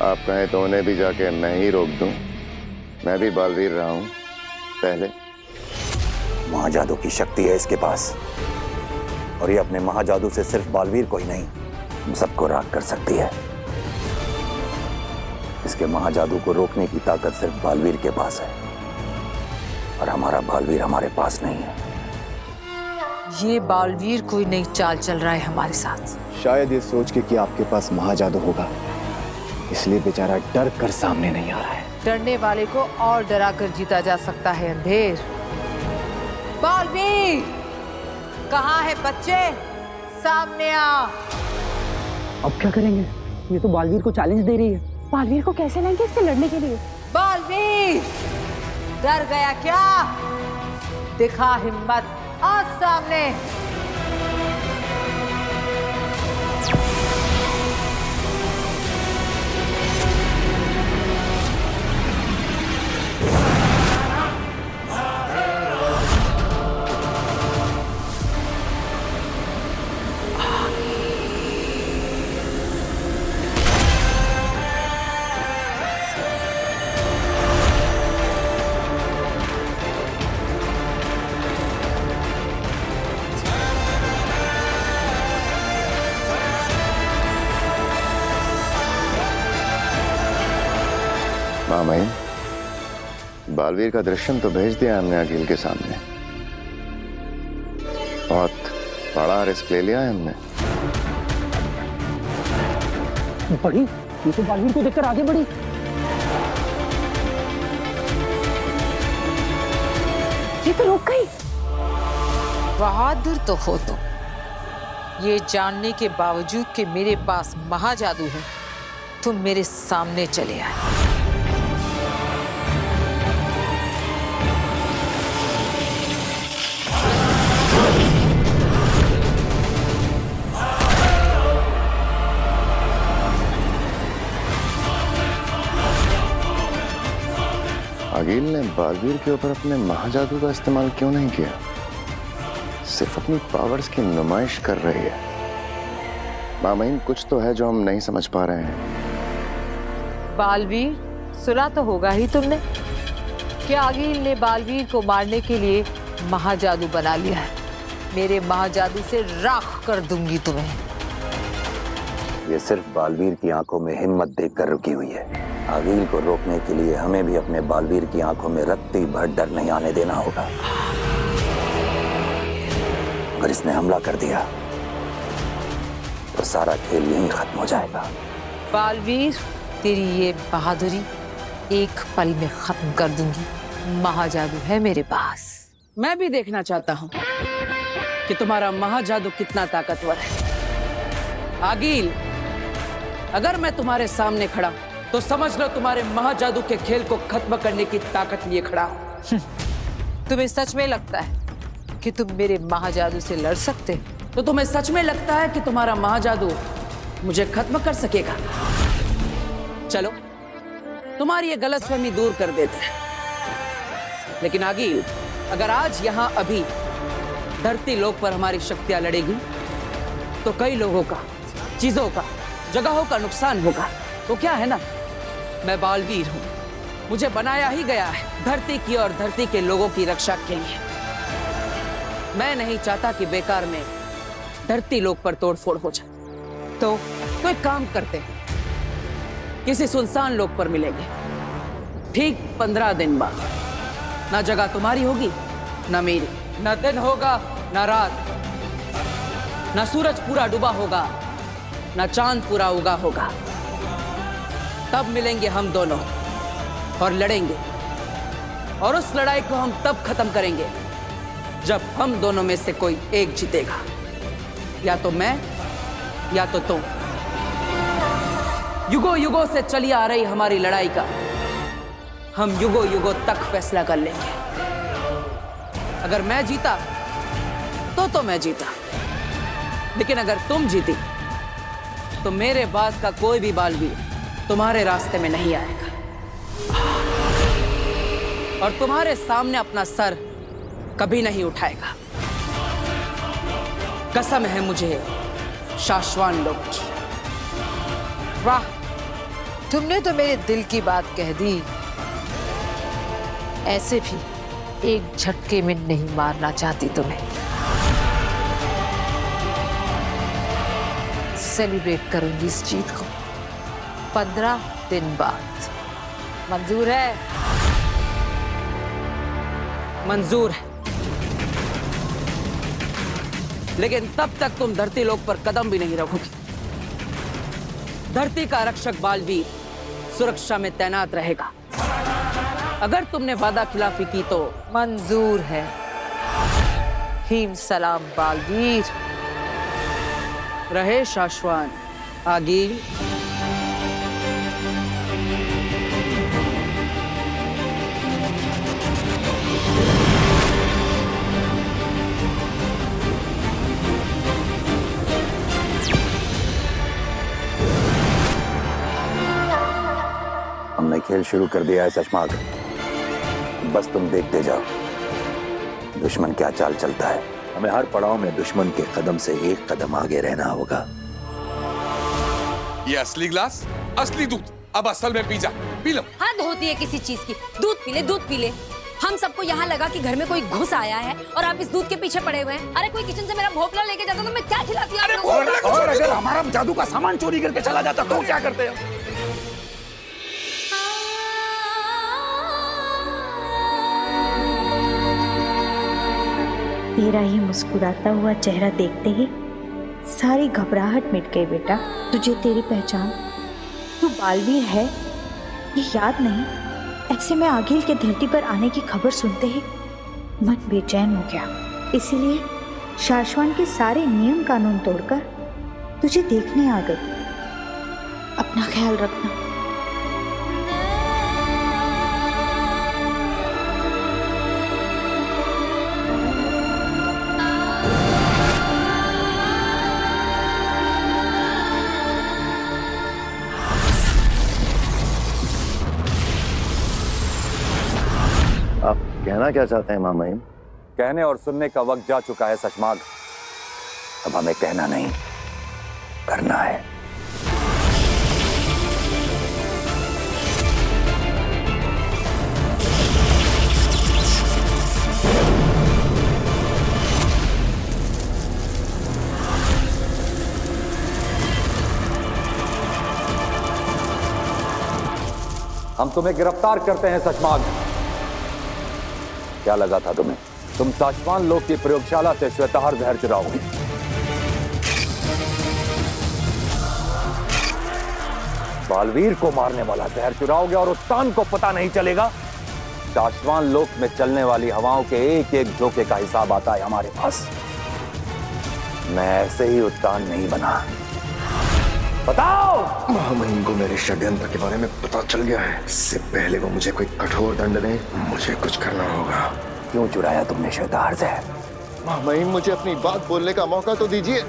आप कहें तो उन्हें भी जाके मैं ही रोक दूं। मैं भी बालवीर रहा हूं पहले। महाजादू की शक्ति है इसके पास और ये अपने महाजादू से सिर्फ बालवीर को ही नहीं, हम सबको राख कर सकती है। इसके महाजादू को रोकने की ताकत सिर्फ बालवीर के पास है। और हमारा बालवीर हमारे पास नहीं है। ये बालवीर कोई नई चाल चल रहा है हमारे साथ। शायद ये सोच के कि आपके पास महाजादू होगा, इसलिए बेचारा डर कर सामने नहीं आ रहा है। डरने वाले को और डरा कर जीता जा सकता है अंधेर। बालवीर कहाँ है बच्चे? सामने आ। अब क्या करेंगे? ये तो बालवीर को चैलेंज दे रही है। बालवीर को कैसे लाएंगे इससे लड़ने के लिए? बालवीर डर गया क्या? दिखा हिम्मत, आ सामने। मामाइन, बालवीर का दृश्यम तो भेज दिया हमने अकील के सामने। बहुत बड़ा रिस्क ले लिया है हमने। बढ़ी, ये तो बालवीर को देखकर आगे बढ़ी। ये तो रुक गई। बहादुर तो हो तुम, ये जानने के बावजूद कि मेरे पास महाजादू है, तुम मेरे सामने चले आए। अकील ने बालवीर के ऊपर अपने महाजादू का इस्तेमाल क्यों नहीं किया? सिर्फ अपनी पावर्स की नुमाइश कर रही है। मामाइन, कुछ तो है जो हम नहीं समझ पा रहे हैं। बालवीर सुना तो होगा ही तुमने कि अकील ने बालवीर को मारने के लिए महाजादू बना लिया है। मेरे महाजादू से राख कर दूंगी तुम्हें। ये सिर्फ बालवीर की आंखों में हिम्मत देखकर रुकी हुई है। अकील को रोकने के लिए हमें भी अपने बालवीर की आंखों में रत्ती भर डर नहीं आने देना होगा। अगर इसने हमला कर दिया तो सारा खेल यहीं खत्म हो जाएगा। बालवीर, तेरी ये बहादुरी एक पल में खत्म कर दूंगी। महाजादू है मेरे पास। मैं भी देखना चाहता हूँ कि तुम्हारा महाजादू कितना ताकतवर है। आगिल, अगर मैं तुम्हारे सामने खड़ा तो समझ लो तुम्हारे महाजादू के खेल को खत्म करने की ताकत लिए खड़ा हूं। तुम्हें सच में लगता है कि तुम मेरे महाजादू से लड़ सकते? तो तुम्हें सच में लगता है कि तुम्हारा महाजादू मुझे खत्म कर सकेगा? चलो, तुम्हारी ये गलतफहमी दूर कर देते हैं। लेकिन आगिल, अगर आज यहां अभी धरती लोक पर हमारी शक्तियां लड़ेगी तो कई लोगों का, चीजों का, जगहों का नुकसान होगा। तो क्या है ना, मैं बालवीर हूं, मुझे बनाया ही गया है धरती की और धरती के लोगों की रक्षा के लिए। मैं नहीं चाहता कि बेकार में धरती लोक पर तोड़फोड़ हो जाए। तो एक काम करते हैं, किसी सुनसान लोक पर मिलेंगे ठीक 15 दिन बाद। ना जगह तुम्हारी होगी ना मेरी, ना दिन होगा ना रात, ना सूरज पूरा डूबा होगा ना चांद पूरा उगा होगा। तब मिलेंगे हम दोनों और लड़ेंगे, और उस लड़ाई को हम तब खत्म करेंगे जब हम दोनों में से कोई एक जीतेगा। या तो मैं या तो तुम। युगों युगों से चली आ रही हमारी लड़ाई का हम युगों युगों तक फैसला कर लेंगे। अगर मैं जीता तो मैं जीता, लेकिन अगर तुम जीती तो मेरे बाद का कोई भी बालवीर तुम्हारे रास्ते में नहीं आएगा और तुम्हारे सामने अपना सर कभी नहीं उठाएगा। कसम है मुझे शाश्वान लोक की। वाह, तुमने तो मेरे दिल की बात कह दी। ऐसे भी एक झटके में नहीं मारना चाहती तुम्हें। सेलिब्रेट करूंगी इस जीत को 15 दिन बाद। मंजूर है? मंजूर है, लेकिन तब तक तुम धरती लोक पर कदम भी नहीं रखोगी। धरती का रक्षक बालवीर सुरक्षा में तैनात रहेगा। अगर तुमने वादा खिलाफी की तो मंजूर है। हीम सलाम बालवीर। रहे शाश्वान आगील। हमने खेल शुरू कर दिया है शशमाग, बस तुम देखते जाओ दुश्मन क्या चाल चलता है। हमें हर पड़ाव में दुश्मन के कदम से एक कदम आगे रहना होगा। ये असली ग्लास, असली दूध, अब असल में पी जा, पी लो। हद होती है किसी चीज की। दूध पी ले, दूध पी ले। हम सबको यहाँ लगा कि घर में कोई घुस आया है और आप इस दूध के पीछे पड़े हुए हैं। अरे कोई किचन से मेरा भोपला लेके जाता तो मैं क्या खिलाती आप लोगों को? और अगर हमारा जादू का सामान चोरी करके चला जाता तो क्या करते हैं? तेरा ये मुस्कुराता हुआ चेहरा देखते ही सारी घबराहट मिट गई बेटा। तुझे तेरी पहचान, तू बालवीर है, ये याद नहीं। ऐसे में आगिल के धरती पर आने की खबर सुनते ही मन बेचैन हो गया। इसीलिए शाश्वान के सारे नियम कानून तोड़कर तुझे देखने आ गई। अपना ख्याल रखना। आप कहना क्या चाहते हैं मामा? कहने और सुनने का वक्त जा चुका है शशमाग। अब हमें कहना नहीं, करना है। हम तुम्हें गिरफ्तार करते हैं शशमाग। क्या लगा था तुम्हें? तुम शाश्वान लोक की प्रयोगशाला से श्वेताहार जहर चुराओगे। बालवीर को मारने वाला जहर चुराओगे और उत्तान को पता नहीं चलेगा। शाश्वान लोक में चलने वाली हवाओं के एक एक झोंके का हिसाब आता है हमारे पास। मैं ऐसे ही उत्तान नहीं बना। बताओ। महामहिम को मेरे षड्यंत्र के बारे में पता चल गया है। इससे पहले वो मुझे कोई कठोर दंड दे, मुझे कुछ करना होगा। क्यों चुराया तुमने श्वेताहार जहर? महामहिम मुझे अपनी बात बोलने का मौका तो दीजिए।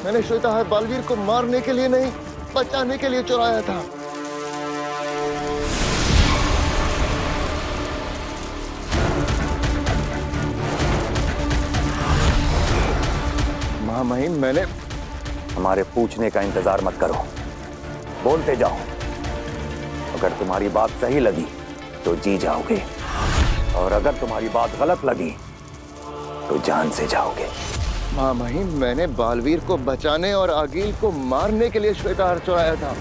मैंने श्वेताहार बालवीर को मारने के लिए नहीं, बचाने के लिए चुराया था। महामहिम मैंने हमारे पूछने का इंतजार मत करो, बोलते जाओ। अगर तुम्हारी बात सही लगी तो जी जाओगे, और अगर तुम्हारी बात गलत लगी तो जान से जाओगे। महामहिम मैंने बालवीर को बचाने और आगील को मारने के लिए श्वेताहार चुराया था।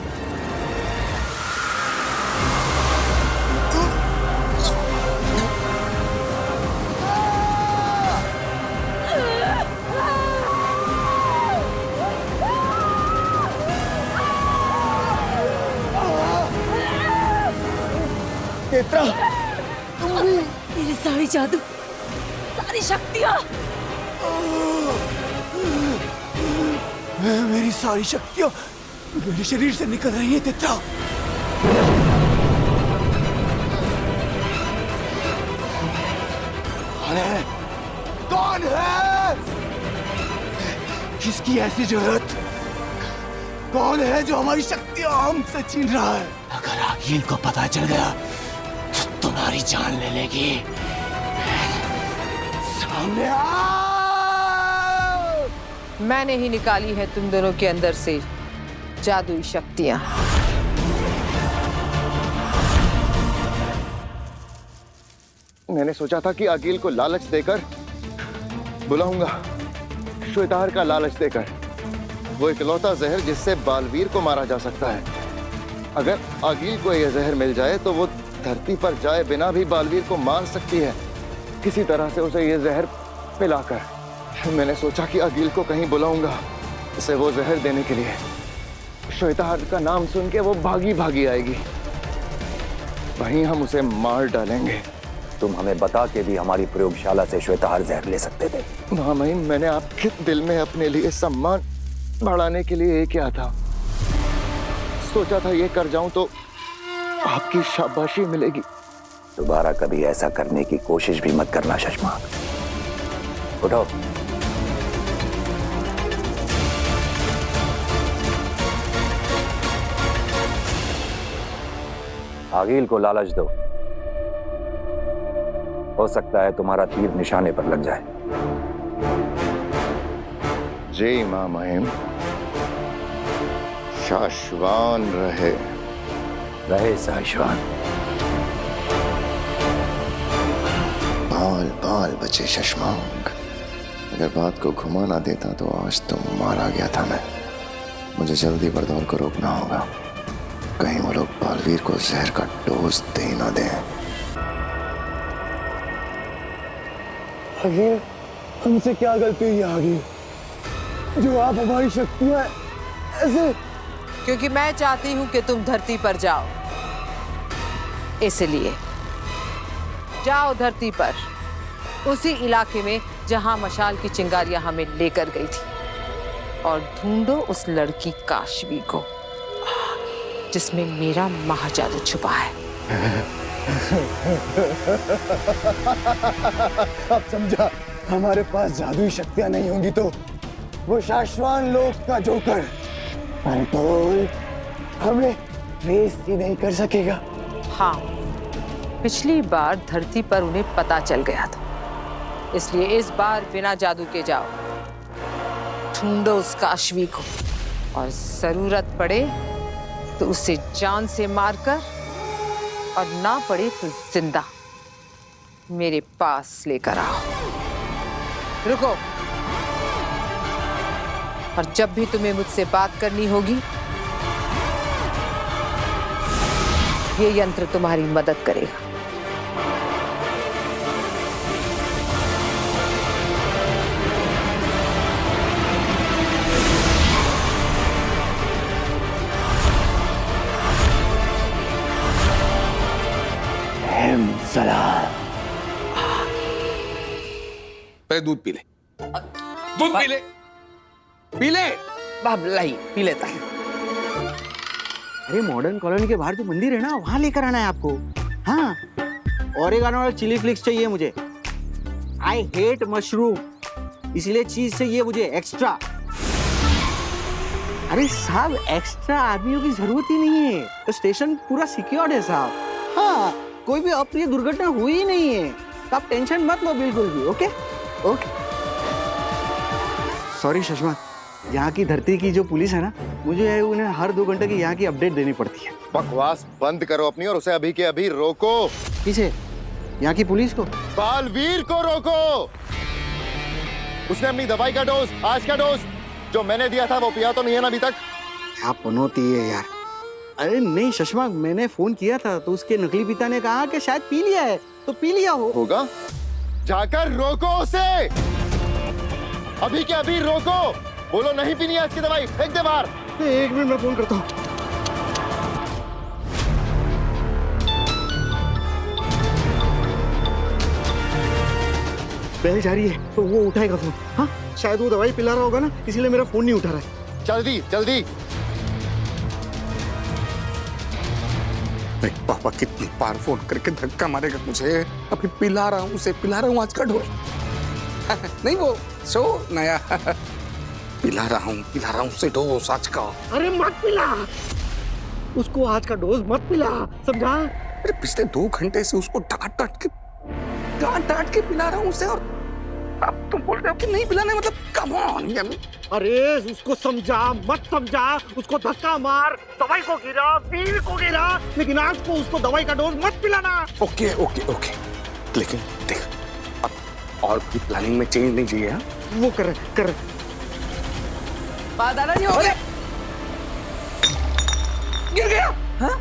नेत्रा, तेरी सारी जादू, सारी शक्तियां, मेरी सारी शक्तियां मेरे शरीर से निकल रही है नेत्रा। कौन है? किसकी ऐसी जरूरत? कौन है जो हमारी शक्तियां हमसे छीन रहा है? अगर आगिल को पता चल गया तो तुम्हारी जान ले लेगी। सामने आओ! मैंने ही निकाली है तुम दोनों के अंदर से जादुई शक्तियां। मैंने सोचा था कि आगिल को लालच देकर बुलाऊंगा, श्वेताहार का लालच देकर। वो इकलौता जहर जिससे बालवीर को मारा जा सकता है। अगर आगिल को यह जहर मिल जाए तो वो धरती पर जाए बिना भी बालवीर को मार सकती है। किसी तरह से उसे ये जहर पिलाकर मैंने सोचा कि अकील को कहीं बुलाऊंगा उसे वो जहर देने के लिए। श्वेताहार का नाम सुन के वो भागी भागी आएगी, वहीं हम उसे मार डालेंगे। तुम हमें बता के भी हमारी प्रयोगशाला से श्वेताहार जहर ले सकते थे। महामहिम, मैंने आपके दिल में अपने लिए सम्मान बढ़ाने के लिए किया था। सोचा था ये कर जाऊं तो आपकी शाबाशी मिलेगी। दोबारा कभी ऐसा करने की कोशिश भी मत करना शशमाक। उठो। आगिल को लालच दो, हो सकता है तुम्हारा तीर निशाने पर लग जाए। जय मां महिम। शाश्वान रहे। रहे शाश्वान। बाल बाल बचे शशमांक। अगर बात को घुमा ना देता तो आज तो मारा गया था मैं। मुझे जल्दी बरदौर को रोकना होगा, कहीं वो लोग बालवीर को जहर का डोज दे ना दें। आगे हमसे क्या गलती हुई आगे जो आप हमारी शक्तियां ऐसे? क्योंकि मैं चाहती हूं कि तुम धरती पर जाओ, इसलिए जाओ धरती पर, उसी इलाके में जहां मशाल की चिंगारियां हमें लेकर गई थी, और ढूंढो उस लड़की काशवी को जिसमें मेरा महाजादू छुपा है। अब समझा, हमारे पास जादुई शक्तियां नहीं होंगी तो वो शाश्वान लोक का जोकर कंट्रोल हमें रेस ही नहीं कर सकेगा। हाँ, पिछली बार धरती पर उन्हें पता चल गया था, इसलिए इस बार बिना जादू के जाओ, ढूंढो उस काशवी को, और जरूरत पड़े तो उसे जान से मारकर, और ना पड़े तो जिंदा मेरे पास लेकर आओ। रुको, और जब भी तुम्हें मुझसे बात करनी होगी, ये यंत्र तुम्हारी मदद करेगा। पहले दूध पी ले, दूध पी ले, पी ले। बाप लाई पी लेता है। अरे मॉडर्न कॉलोनी के बाहर जो मंदिर है ना, वहां लेकर आना है आपको। हाँ, ओरेगानो और चिली फ्लिक्स चाहिए मुझे। आई हेट मशरूम, इसलिए चीज चाहिए मुझे एक्स्ट्रा। अरे साहब, एक्स्ट्रा आदमियों की जरूरत ही नहीं है, तो स्टेशन पूरा सिक्योर्ड है साहब। हाँ, कोई भी अप्रिय दुर्घटना हुई ही नहीं है, तो आप टेंशन मत लो बिल्कुल भी। Okay okay. सॉरी शशमा, यहाँ की धरती की जो पुलिस है ना, मुझे उन्हें हर 2 घंटे की यहाँ की अपडेट देनी पड़ती है। बकवास बंद करो अपनी और उसे अभी के अभी रोको। किसे? यहाँ की पुलिस को? बालवीर को रोको। उसने अपनी दवाई का डोज, आज का डोज जो मैंने दिया था, वो पिया तो नहीं है ना अभी तक? क्या पनौती है यार। अरे नहीं शशमा, मैंने फोन किया था तो उसके नकली पिता ने कहा कि शायद पी लिया है, तो पी लिया होगा। जाकर रोको उसे, अभी के अभी रोको। बोलो नहीं पीनी है इसकी दवाई, फेंक दे बाहर। 1 मिनट में फोन करता हूँ। बेल जा रही है तो वो उठाएगा फोन। हाँ, शायद वो दवाई पिला रहा होगा ना, इसीलिए मेरा फोन नहीं उठा रहा है। जल्दी जल्दी। पापा कितनी बार फोन करके धक्का मारेगा मुझे। अभी पिला रहा हूँ उसे, पिला रहा हूँ आज का डोज। नहीं वो सो नया पिला रहा हूँ उसे डोज आज का। अरे मत पिला उसको, आज का डोज मत पिला, समझा? अरे पिछले 2 घंटे से उसको डांट डांट के पिला रहा हूँ उसे, और अब तुम बोल रहे हो कि नहीं पिलाने, मतलब कम ऑन। अरे उसको समझा मत समझा, उसको धक्का मार, दवाई को गिरा, वीर को गिरा, लेकिन आज को उसको दवाई का डोज मत पिलाना। ओके ओके ओके, लेकिन देख अब और भी प्लानिंग में चेंज नहीं चाहिए। हाँ वो कर दादाजी हो गए। गिर गया। हाँ?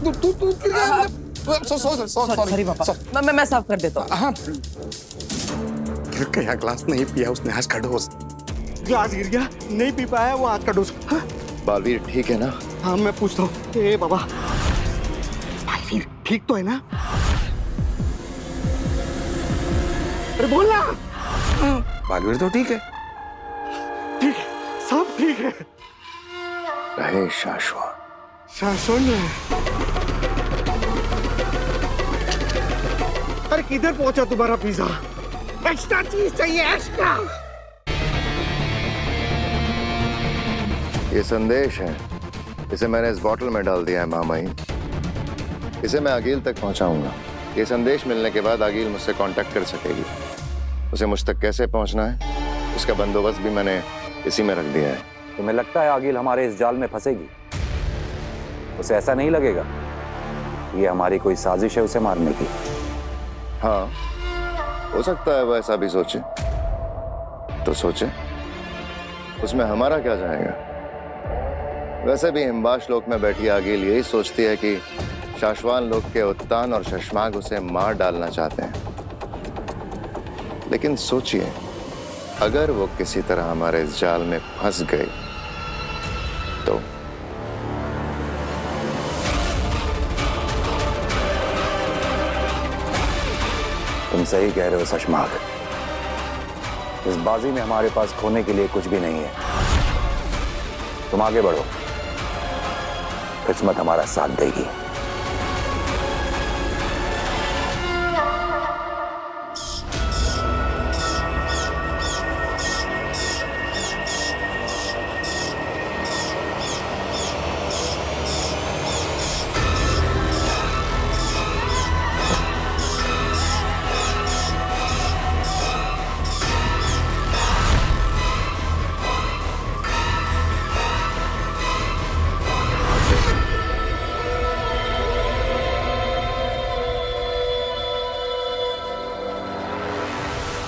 तू गिर गया। सॉरी पापा, मैं साफ कर देता हूँ। हाँ, गिर गया ग्लास, नहीं पिया उसने आज का डोज। ग्लास गिर गया, नहीं पी पाया वो आज का डोज। हाँ? बालवीर ठीक है ना? हाँ मैं पूछता हूँ। ए बाबा, बालवीर ठीक तो है ना? अरे बोल ना। बालवीर तो ठीक है। ठीक है, सब ठीक है। रहे शाश्वत। शाश्वत है। अरे किधर पहुंचा तुम्हारा पिज्जा? एक्स्ट्रा चीज चाहिए, एक्स्ट्रा। ये संदेश है, इसे मैंने इस बोतल में डाल दिया है मामाई। इसे मैं आगिल तक पहुंचाऊंगा। ये संदेश मिलने के बाद आगिल मुझसे कांटेक्ट कर सकेगी। उसे मुझ तक कैसे पहुंचना है, उसका बंदोबस्त भी मैंने इसी में रख दिया है। तुम्हें लगता है आगिल हमारे इस जाल में फंसेगी? उसे ऐसा नहीं लगेगा ये हमारी कोई साजिश है उसे मारने की? हाँ, हो सकता है वो ऐसा भी सोचे, तो सोचे, उसमें हमारा क्या जाएगा। वैसे भी हिमबाश लोक में बैठी आगिल यही सोचती है कि शाश्वान लोक के उत्तान और शशमाग उसे मार डालना चाहते हैं। लेकिन सोचिए, अगर वो किसी तरह हमारे इस जाल में फंस गए तो तुम सही कह रहे हो शशमाग। इस बाजी में हमारे पास खोने के लिए कुछ भी नहीं है। तुम आगे बढ़ो, किस्मत हमारा साथ देगी।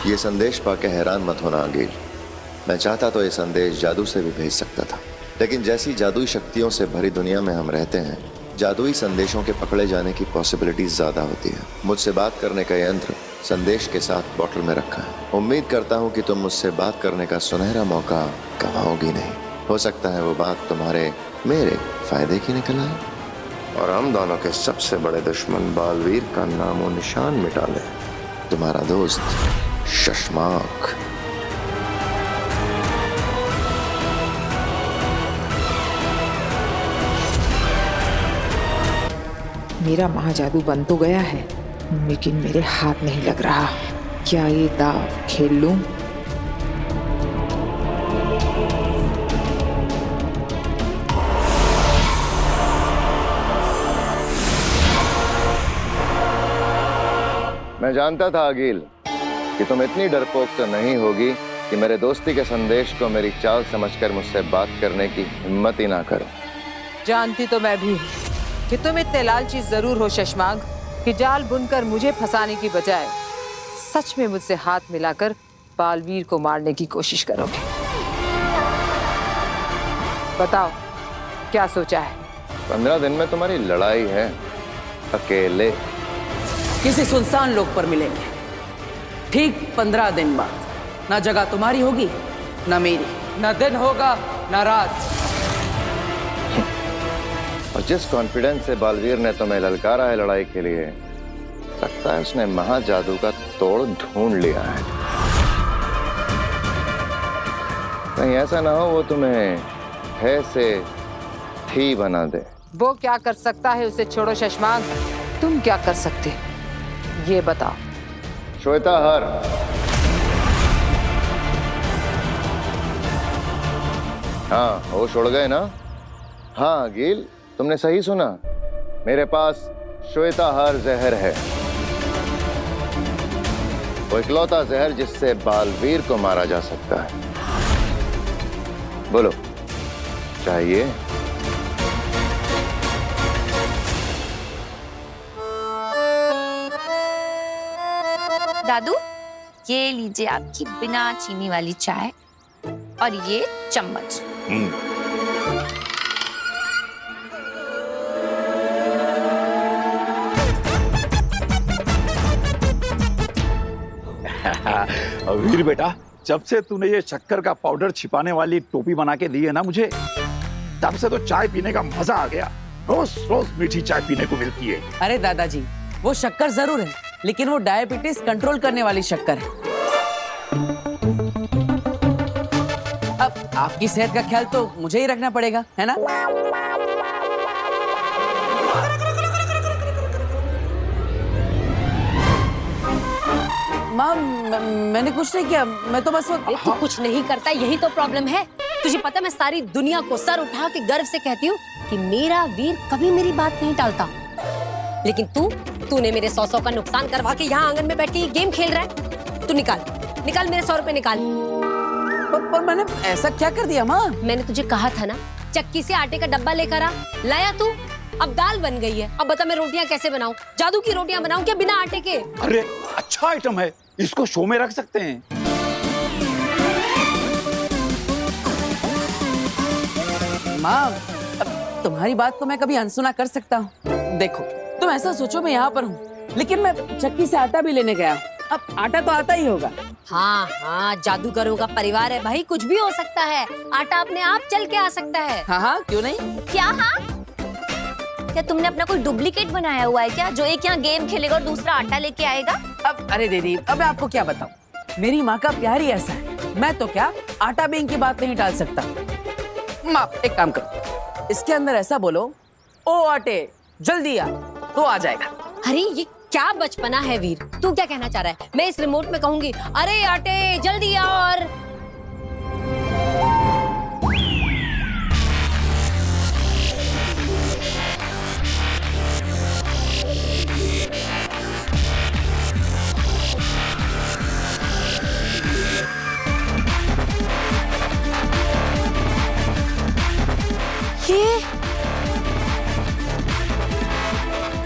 ये संदेश पाके हैरान मत होना आगिल। मैं चाहता तो ये संदेश जादू से भी भेज सकता था, लेकिन जैसी जादुई शक्तियों से भरी दुनिया में हम रहते हैं, जादुई संदेशों के पकड़े जाने की पॉसिबिलिटीज ज्यादा होती है। मुझसे बात करने का यंत्र संदेश के साथ बोतल में रखा है। उम्मीद करता हूँ कि तुम मुझसे बात करने का सुनहरा मौका गंवाओगी नहीं। हो सकता है वो बात तुम्हारे मेरे फायदे की निकल आए और हम दोनों के सबसे बड़े दुश्मन बालवीर का नामो निशान मिटा ले। तुम्हारा दोस्त शशमाक। मेरा महाजादू बन तो गया है, लेकिन मेरे हाथ नहीं लग रहा। क्या ये दाव खेल लूं? मैं जानता था आगिल कि तुम इतनी डरपोक तो नहीं होगी कि मेरे दोस्ती के संदेश को मेरी चाल समझकर मुझसे बात करने की हिम्मत ही ना करो। जानती तो मैं भी कि तुम इतने लालची जरूर हो शशमाग कि जाल बुनकर मुझे फंसाने की बजाय सच में मुझसे हाथ मिलाकर बालवीर को मारने की कोशिश करोगे। बताओ क्या सोचा है? 15 दिन में तुम्हारी लड़ाई है, अकेले किसी सुनसान लोक पर मिलेंगे, ठीक 15 दिन बाद। ना जगह तुम्हारी होगी ना मेरी, ना दिन होगा ना रात। और जिस कॉन्फिडेंस से बालवीर ने तुम्हें ललकारा है लड़ाई के लिए, लगता है उसने महाजादू का तोड़ ढूंढ लिया है। कहीं ऐसा ना हो वो तुम्हें है से थी बना दे। वो क्या कर सकता है उसे छोड़ो शशमाग, तुम क्या कर सकते ये बताओ। श्वेताहार, हाँ होश उड़ गए ना? हाँ गिल, तुमने सही सुना, मेरे पास श्वेताहार जहर है। वो इकलौता जहर जिससे बालवीर को मारा जा सकता है। बोलो चाहिए? दादू, ये लीजिए आपकी बिना चीनी वाली चाय और ये चम्मच। वीर बेटा, जब से तूने ये शक्कर का पाउडर छिपाने वाली टोपी बना के दी है ना मुझे, तब से तो चाय पीने का मजा आ गया। रोज रोज मीठी चाय पीने को मिलती है। अरे दादाजी, वो शक्कर जरूर है, लेकिन वो डायबिटीज कंट्रोल करने वाली शक्कर है। अब आपकी सेहत का ख्याल तो मुझे ही रखना पड़ेगा, है ना? माँ, मैंने कुछ नहीं किया, मैं तो बस तू कुछ नहीं करता, यही तो प्रॉब्लम है। तुझे पता, मैं सारी दुनिया को सर उठा के गर्व से कहती हूँ कि मेरा वीर कभी मेरी बात नहीं टालता, लेकिन तूने मेरे 100 का नुकसान करवा के यहाँ आंगन में बैठ के ये गेम खेल रहा है। तू निकाल मेरे 100 रुपए निकाल। पर मैंने ऐसा क्या कर दिया माँ? मैंने तुझे कहा था ना, चक्की से आटे का डब्बा लेकर आ, लाया तू। अब दाल बन गई है, अब बता मैं रोटियां कैसे बनाऊं? जादू की रोटियां बनाऊं क्या बिना आटे के? अरे अच्छा आइटम है, इसको शो में रख सकते हैं। माँ, तुम्हारी बात को मैं कभी अनसुना कर सकता हूँ? देखो, तुम ऐसा सोचो मैं यहाँ पर हूँ, लेकिन मैं चक्की से आटा भी लेने गया हूँ। अब आटा तो आता ही होगा। हाँ, जादूगरों का परिवार है भाई, कुछ भी हो सकता है। आटा अपने आप चल के आ सकता है। हाँ, क्यों नहीं? क्या? हाँ, क्या तुमने अपना कोई डुप्लीकेट बनाया हुआ है क्या, जो एक यहाँ गेम खेलेगा और दूसरा आटा लेके आएगा? अब अरे दीदी, अब मैं आपको क्या बताऊँ, मेरी माँ का प्यार ही ऐसा है। मैं तो क्या आटा भी इनकी बात नहीं टाल सकता। माँ, एक काम करो, इसके अंदर ऐसा बोलो, ओ आटे जल्दी आ, तो आ जाएगा। अरे ये क्या बचपना है वीर, तू क्या कहना चाह रहा है? मैं इस रिमोट में कहूंगी, अरे आटे जल्दी आ, और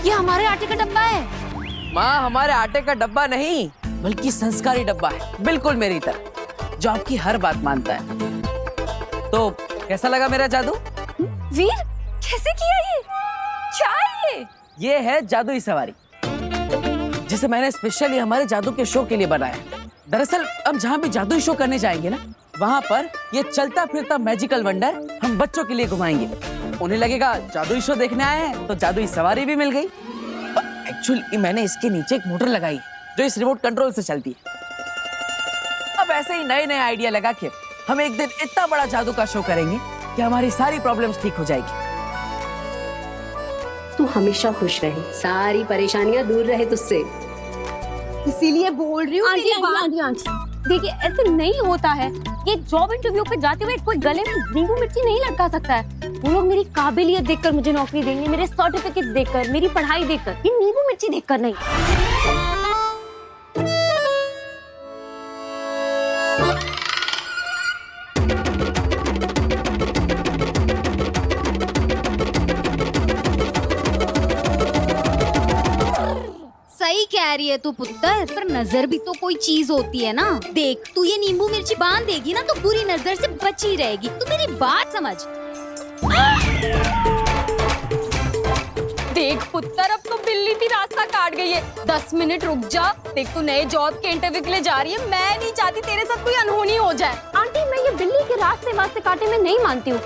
ये हमारे आटे का डब्बा है। माँ, हमारे आटे का डब्बा नहीं, बल्कि संस्कारी डब्बा है, बिल्कुल मेरी तरह, जो आपकी हर बात मानता है। तो कैसा लगा मेरा जादू? वीर, कैसे किया ये? क्या है ये है जादुई सवारी, जिसे मैंने स्पेशली हमारे जादू के शो के लिए बनाया। दरअसल हम जहाँ भी जादुई शो करने जाएंगे ना, वहाँ पर ये चलता फिरता मैजिकल वंडर हम बच्चों के लिए घुमाएंगे। उन्हें लगेगा जादुई शो देखने आए हैं, तो जादुई सवारी भी मिल गई। एक्चुअली मैंने इसके नीचे एक मोटर लगाई जो इस रिमोट कंट्रोल से चलती है। अब ऐसे ही नए नए आइडिया लगा के हम एक दिन इतना बड़ा जादू का शो करेंगे कि हमारी सारी प्रॉब्लम्स ठीक हो जाएगी। तू हमेशा खुश रहे, सारी परेशानियां दूर रहे तुझसे, इसीलिए बोल रही हूँ। आंटी, देखिए ऐसे नहीं होता है। ये जॉब इंटरव्यू पे जाते हुए कोई गले में नींबू मिर्ची नहीं लटका सकता है। वो लोग मेरी काबिलियत देखकर मुझे नौकरी देंगे, मेरे सर्टिफिकेट्स देखकर, मेरी पढ़ाई देखकर, ये नींबू मिर्ची देखकर नहीं। सही कह रही है तू पुत्र, पर नजर भी तो कोई चीज होती है ना। देख, तू ये नींबू मिर्ची बांध देगी ना तो बुरी नजर से बची रहेगी। तू मेरी बात समझ। देख पुत्र, अब तो बिल्ली भी रास्ता काट गई है। 10 मिनट रुक जा। देख, तू नए जॉब के इंटरव्यू के लिए जा रही है, मैं नहीं चाहती तेरे साथ कोई अनहोनी हो जाए। आंटी, मैं ये बिल्ली के रास्ते काटे में नहीं मानती हूँ।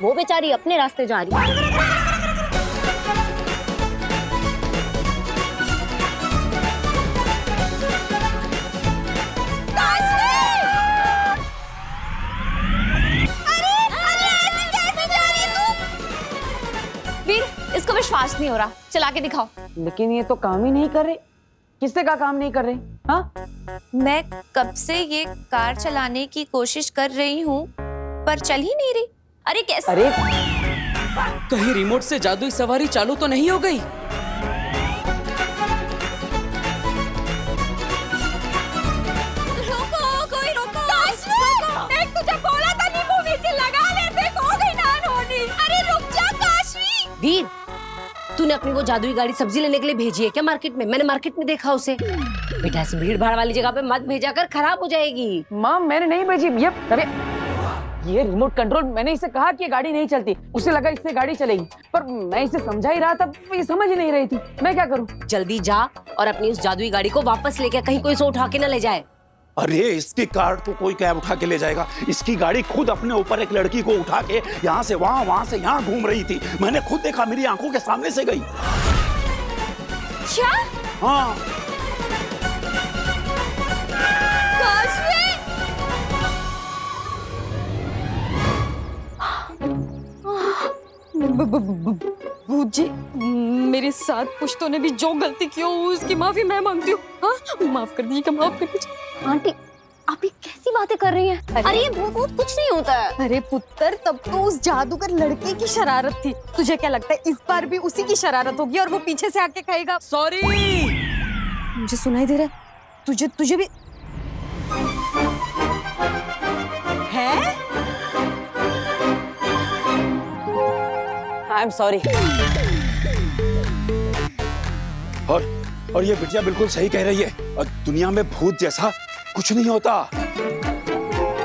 वो बेचारी अपने रास्ते जा रही है। इसको विश्वास नहीं हो रहा, चला के दिखाओ। लेकिन ये तो काम ही नहीं कर रहे। किससे का काम नहीं कर रहे? हाँ, मैं कब से ये कार चलाने की कोशिश कर रही हूँ, पर चल ही नहीं रही। अरे कैसे? अरे कहीं रिमोट से जादुई सवारी चालू तो नहीं हो गई? रोको, कोई रोको। देख, तुझे बोला था नींबू मिर्ची लगा लेते, हो गई ना अनहोनी। अरे रुक जा काशी। वीर, तूने अपनी वो जादुई गाड़ी सब्जी लेने के लिए भेजी है क्या मार्केट में? मैंने मार्केट में देखा उसे। बेटा, ऐसी भीड़ भाड़ वाली जगह पे मत भेजा कर, खराब हो जाएगी। माँ, मैंने नहीं भेजी। ये अरे ये रिमोट कंट्रोल, मैंने इसे कहा कि ये गाड़ी नहीं चलती, उसे लगा इससे गाड़ी चलेगी, पर मैं इसे समझा ही रहा था, ये समझ ही नहीं रही थी। मैं क्या करूं? जल्दी जा और अपनी उस जादुई गाड़ी को वापस लेके, कहीं कोई इसे उठा के ना ले जाए। अरे इसकी कार को कोई कैब उठा के ले जाएगा? इसकी गाड़ी खुद अपने ऊपर एक लड़की को उठा के यहाँ से वहाँ, वहाँ से यहाँ घूम रही थी। मैंने खुद देखा, मेरी आंखों के सामने से गई। क्या? हाँ। भूत जी, मेरे साथ पुश्तों ने भी जो गलती की हो उसकी माफी मैं मांगती हूँ। हाँ, माफ कर दीजिए, माफ कर दीजिए। आंटी आप ये कैसी बातें कर रही हैं? अरे ये भूत भूत कुछ नहीं होता है। अरे पुत्र, तब तो उस जादूगर लड़के की शरारत थी। तुझे क्या लगता है इस बार भी उसी की शरारत होगी और वो पीछे से आके कहेगा सॉरी? मुझे सुनाई दे रहा है, तुझे भी है? I am sorry. और ये बिटिया बिल्कुल सही कह रही है, और दुनिया में भूत जैसा कुछ नहीं होता।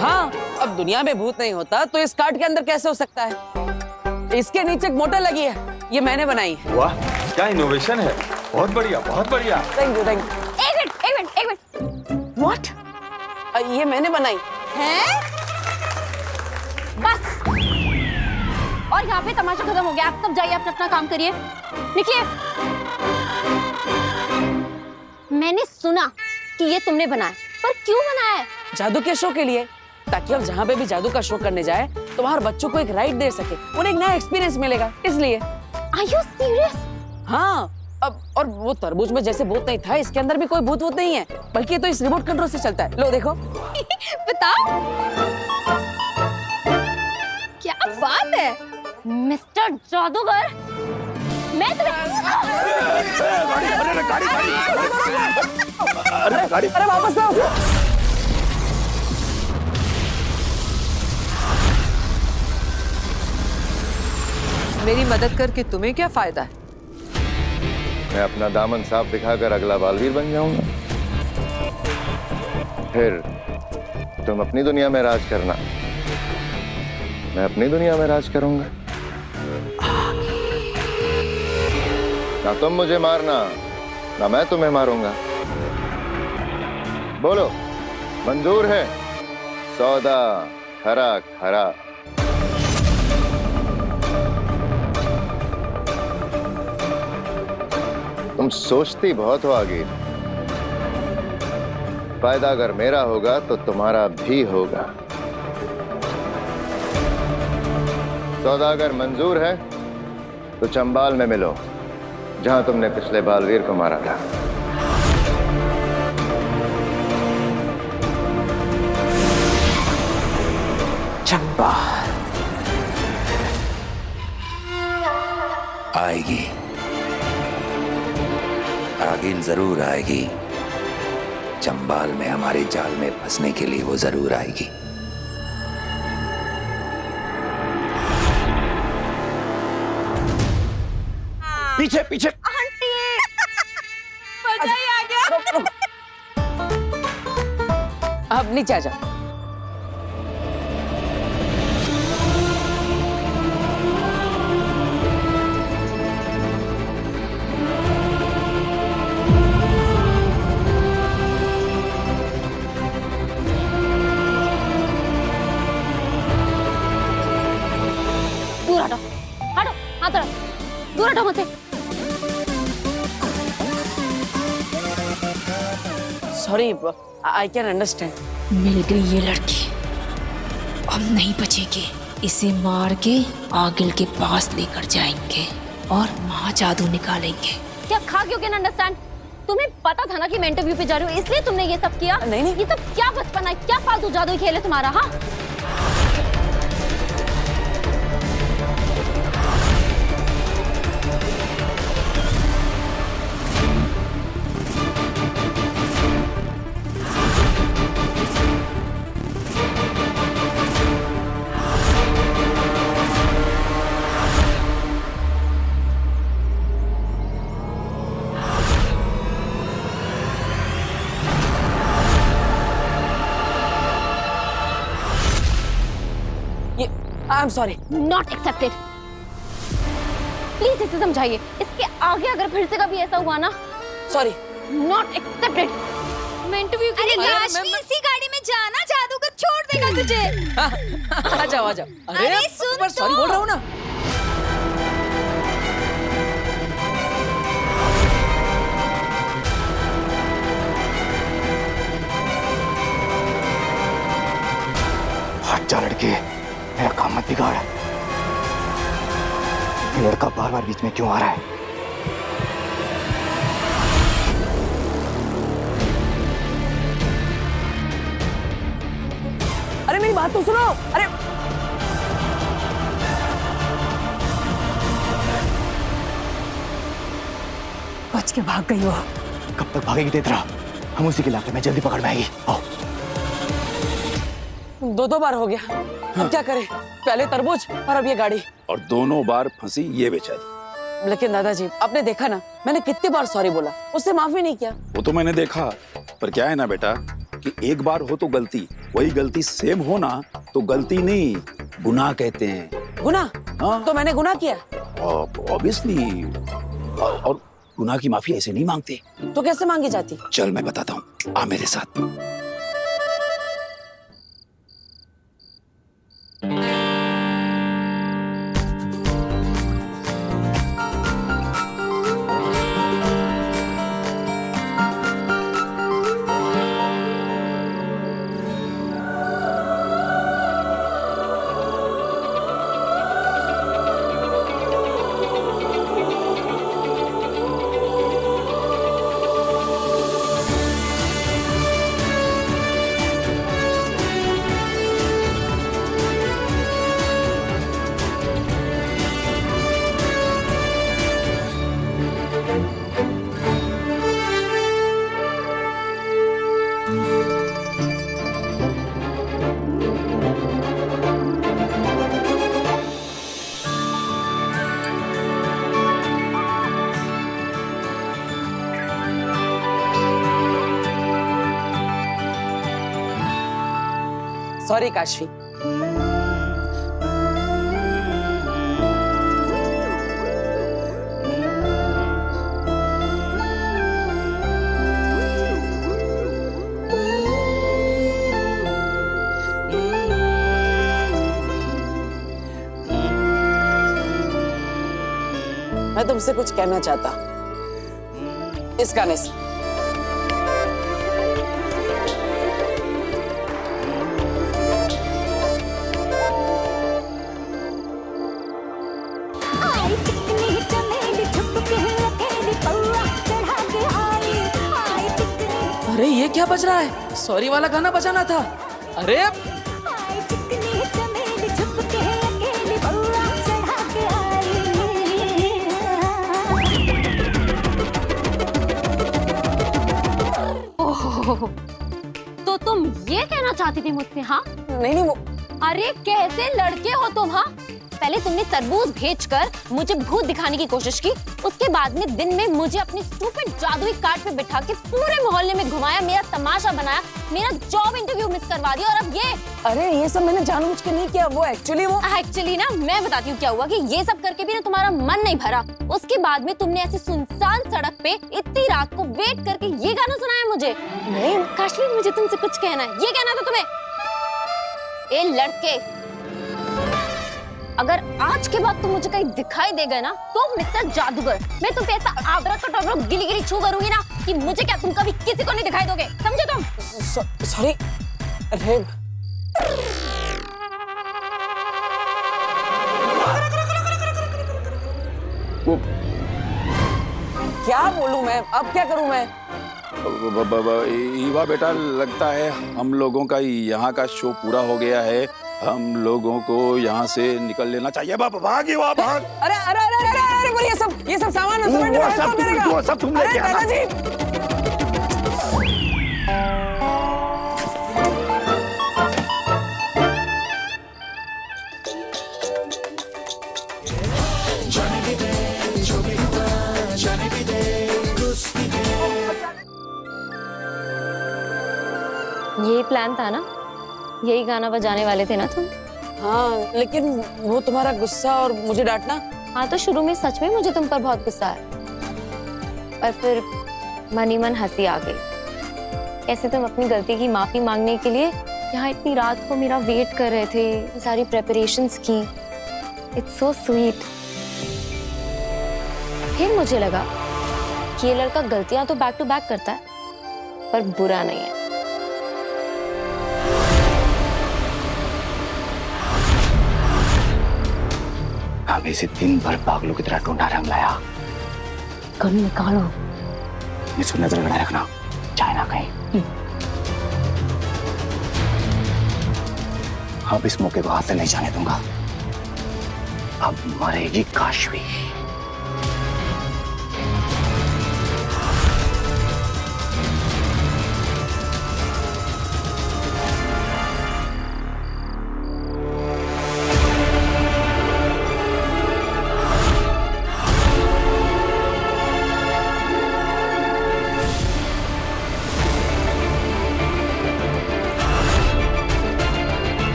हाँ, अब दुनिया में भूत नहीं होता तो इस कार्ड के अंदर कैसे हो सकता है? इसके नीचे एक मोटर लगी है, ये मैंने बनाई है। वाह, क्या इनोवेशन है, बहुत बढ़िया, बहुत बढ़िया। Thank you, thank you. एक मिनट। व्हाट? ये मैंने बनाई है? बस, और यहाँ पे तमाशा खत्म हो गया। आप सब जाइए, अपना काम करिए, निकलिए। मैंने सुना कि ये तुमने बनाया, पर क्यों बनाया है? जादू के शो के लिए, ताकि हम जहाँ पे भी जादू का शो करने जाए तो वहाँ बच्चों को एक राइड दे सके, उन्हें एक नया एक्सपीरियंस मिलेगा, इसलिए। Are you serious? हाँ, अब और वो तरबूज में जैसे भूत नहीं था, इसके अंदर भी कोई भूत नहीं है, बल्कि ये तो इस रिमोट कंट्रोल से चलता है। लो देखो। बताओ, क्या बात है मिस्टर जादूगर, मैं अरे वापस आओ। मेरी मदद करके तुम्हें क्या फायदा है? मैं अपना दामन साफ दिखाकर अगला बालवीर बन जाऊंगा, फिर तुम अपनी दुनिया में राज करना, मैं अपनी दुनिया में राज करूंगा। ना तुम मुझे मारना, ना मैं तुम्हें मारूंगा। बोलो, मंजूर है? सौदा खरा खरा। तुम सोचती बहुत हो आगे, फायदा अगर मेरा होगा तो तुम्हारा भी होगा। सौदा अगर मंजूर है तो चंबाल में मिलो, जहां तुमने पिछले बालवीर को मारा था। चंबाल आएगी, आगिल जरूर आएगी। चंबाल में हमारे जाल में फंसने के लिए वो जरूर आएगी। पीछे पीछे। आंटी, मजा ही आ गया। अब नीचे आ जा। दूर हटो, हटो, हाथ हटो, दूर हटो मुझसे। Sorry, I can understand. मिल गई ये लड़की, अब नहीं बचेगी। इसे मार के आगिल के पास लेकर जाएंगे और वहाँ जादू निकालेंगे। क्या खा क्यों कैन अंडरस्टैंड? तुम्हें पता था ना कि मैं इंटरव्यू पे जा रही हूँ, इसलिए तुमने ये सब किया? नहीं, ये सब क्या बचपन है, क्या फालतू जादू खेल है तुम्हारा? हाँ, I am sorry. Not accepted. Please इसे समझाइए, इसके आगे अगर फिर से कभी ऐसा हुआ ना, सॉरी। Not accepted. मैं इंटरव्यू के लिए काश्मी इसी गाड़ी में जाना, जादूगर छोड़ देगा तुझे। आ जाओ आ जाओ। अरे सुन पर सॉरी बोल रहा हूँ ना। हट जा लड़के, मेरा काम मत बिगाड़। ये लड़का बार बार बीच में क्यों आ रहा है? अरे मेरी बात तो सुनो। अरे बच के भाग गई हो। कब तक भागेगी तेतरा? हम उसी के इलाके में, जल्दी पकड़ में आएगी। आओ। दो बार हो गया, अब क्या करें? पहले तरबूज और अब ये गाड़ी। और दोनों बार फंसी ये बेचारी। लेकिन दादाजी आपने देखा ना, मैंने कितनी बार सॉरी बोला, उससे माफी नहीं किया। वो तो मैंने देखा, पर क्या है ना बेटा कि एक बार हो तो गलती, वही गलती सेम हो ना तो गलती नहीं, गुनाह कहते हैं। गुनाह? हाँ। तो मैंने गुनाह किया? ऑब्वियसली। और गुनाह की माफी ऐसे नहीं मांगते। तो कैसे मांगी जाती? चल मैं बताता हूँ, आ मेरे साथ। सॉरी काशवी। मैं तुमसे कुछ कहना चाहता इस गाने से। अरे ये क्या बज रहा है? सॉरी वाला गाना बजाना था। अरे तो तुम ये कहना चाहती थी मुझसे? हाँ नहीं वो। अरे कैसे लड़के हो तुम? हाँ पहले तुमने तरबूज भेजकर मुझे भूत दिखाने की कोशिश की, उसके बाद में दिन में मुझे अपनी स्टूपिड जादुई कार्ट पे बिठा के पूरे मोहल्ले में घुमाया, मेरा तमाशा बनाया, मेरा जॉब इंटरव्यू मिस करवा दिया, और अब ये। अरे ये सब मैंने जानबूझ के नहीं किया, वो एक्चुअली ना मैं बताती हूँ क्या हुआ कि ये सब करके भी ना तुम्हारा मन नहीं भरा। उसके बाद में तुमने ऐसे सुनसान सड़क पे इतनी रात को वेट करके ये गाना सुनाया मुझे। नहीं काशवी, मुझे तुमसे कुछ कहना है। ये कहना था तुम्हें? ए लड़के, अगर आज के बाद तुम मुझे कहीं दिखाई दे गए ना तो मिस्टर जादूगर, मैं तुम पे ऐसा आबरा गिली गिली छू करूंगी ना कि मुझे क्या तुम कभी किसी को नहीं दिखाई दोगे, समझे तुम? सॉरी। अरे वो क्या बोलूं मैं? अब क्या करूं मैं? ईवा बेटा, लगता है हम लोगों का यहाँ का शो पूरा हो गया है, हम लोगों को यहाँ से निकल लेना चाहिए। भाग ही भाग। अरे अरे अरे अरे अरे बोल, ये सब सामान सब तुम लेके आना। यही प्लान था ना? यही गाना बजाने वाले थे ना तुम? हाँ, लेकिन वो तुम्हारा गुस्सा और मुझे डांटना। हाँ तो शुरू में सच में मुझे तुम पर बहुत गुस्सा है, पर फिर मन ही मन हंसी आ गई। कैसे तुम अपनी गलती की माफी मांगने के लिए यहाँ इतनी रात को मेरा वेट कर रहे थे, सारी प्रेपरेशंस की। It's so sweet. फिर मुझे लगा कि ये लड़का गलतियां तो बैक टू बैक करता है, पर बुरा नहीं है। हमें इसे दिन भर पागलों की तरह ढूंढा रंग लाया। कौन निकालो, इसको नजर बनाए रखना, चाहे ना कहीं। अब इस मौके को हाथ से नहीं जाने दूंगा। अब मरेगी काशवी।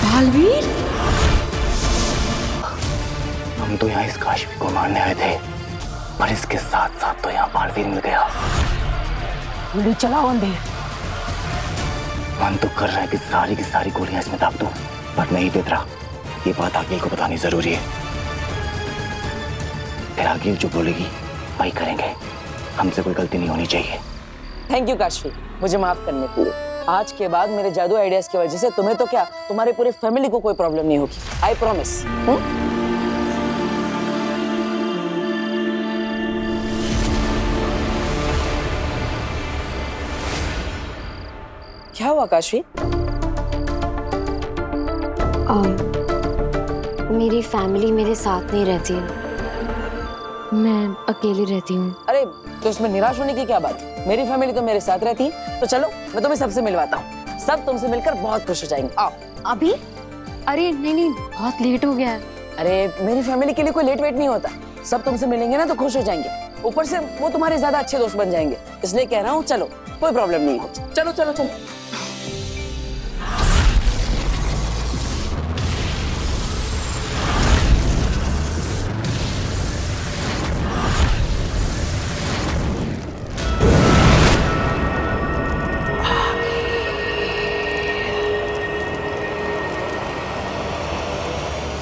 बालवीर, हम तो यहाँ इस काशवी को मारने आए थे, पर इसके साथ साथ तो यहाँ बालवीर मिल गया। गोली चलाओ अंधेर। मन तो कर रहा है कि सारी की सारी गोलियां इसमें दाग दूं, पर नहीं देख रहा। ये बात अकील को बतानी जरूरी है। फिर अकील जो बोलेगी वही करेंगे। हमसे कोई गलती नहीं होनी चाहिए। थैंक यू काशवी, मुझे माफ करने के लिए। आज के बाद मेरे जादू आइडियाज की वजह से तुम्हें तो क्या, तुम्हारी पूरी फैमिली को कोई प्रॉब्लम नहीं होगी। I promise. क्या हुआ काशवी? मेरी फैमिली मेरे साथ नहीं रहती, मैं अकेली रहती हूँ। अरे तो उसमें निराश होने की क्या बात? मेरी फैमिली तो मेरे साथ रहती है। तो चलो मैं तुम्हें सबसे मिलवाता हूँ, सब तुमसे मिलकर बहुत खुश हो जाएंगे। आओ। अभी? अरे नहीं, बहुत लेट हो गया है। अरे मेरी फैमिली के लिए कोई लेट वेट नहीं होता, सब तुमसे मिलेंगे ना तो खुश हो जाएंगे। ऊपर से वो तुम्हारे ज्यादा अच्छे दोस्त बन जाएंगे, इसलिए कह रहा हूँ चलो, कोई प्रॉब्लम नहीं हो। चलो चलो चलो।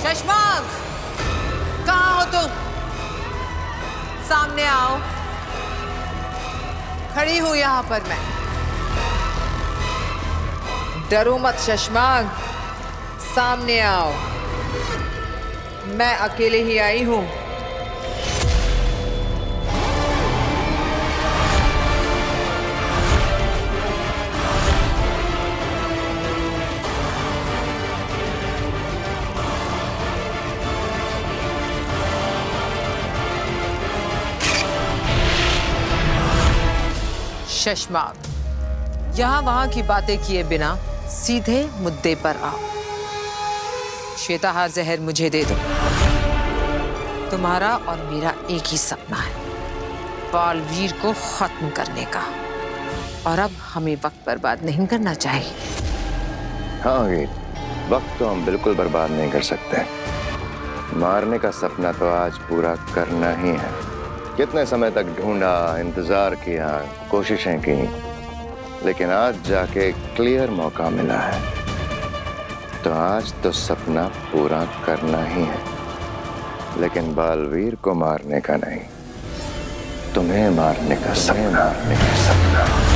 शशमांक, कहाँ हो तुम? सामने आओ। खड़ी हूं यहां पर मैं। डरो मत शशमांक, सामने आओ। मैं अकेले ही आई हूं। शशमांक, यहां वहां की बातें किए बिना सीधे मुद्दे पर आओ। श्वेताहार जहर मुझे दे दो। तुम्हारा और मेरा एक ही सपना है, बालवीर को खत्म करने का, और अब हमें वक्त बर्बाद नहीं करना चाहिए। हाँ गीत, वक्त तो हम बिल्कुल बर्बाद नहीं कर सकते। मारने का सपना तो आज पूरा करना ही है। कितने समय तक ढूंढा, इंतजार किया, कोशिशें की, लेकिन आज जाके क्लियर मौका मिला है, तो आज तो सपना पूरा करना ही है। लेकिन बालवीर को मारने का नहीं, तुम्हें मारने का सपना।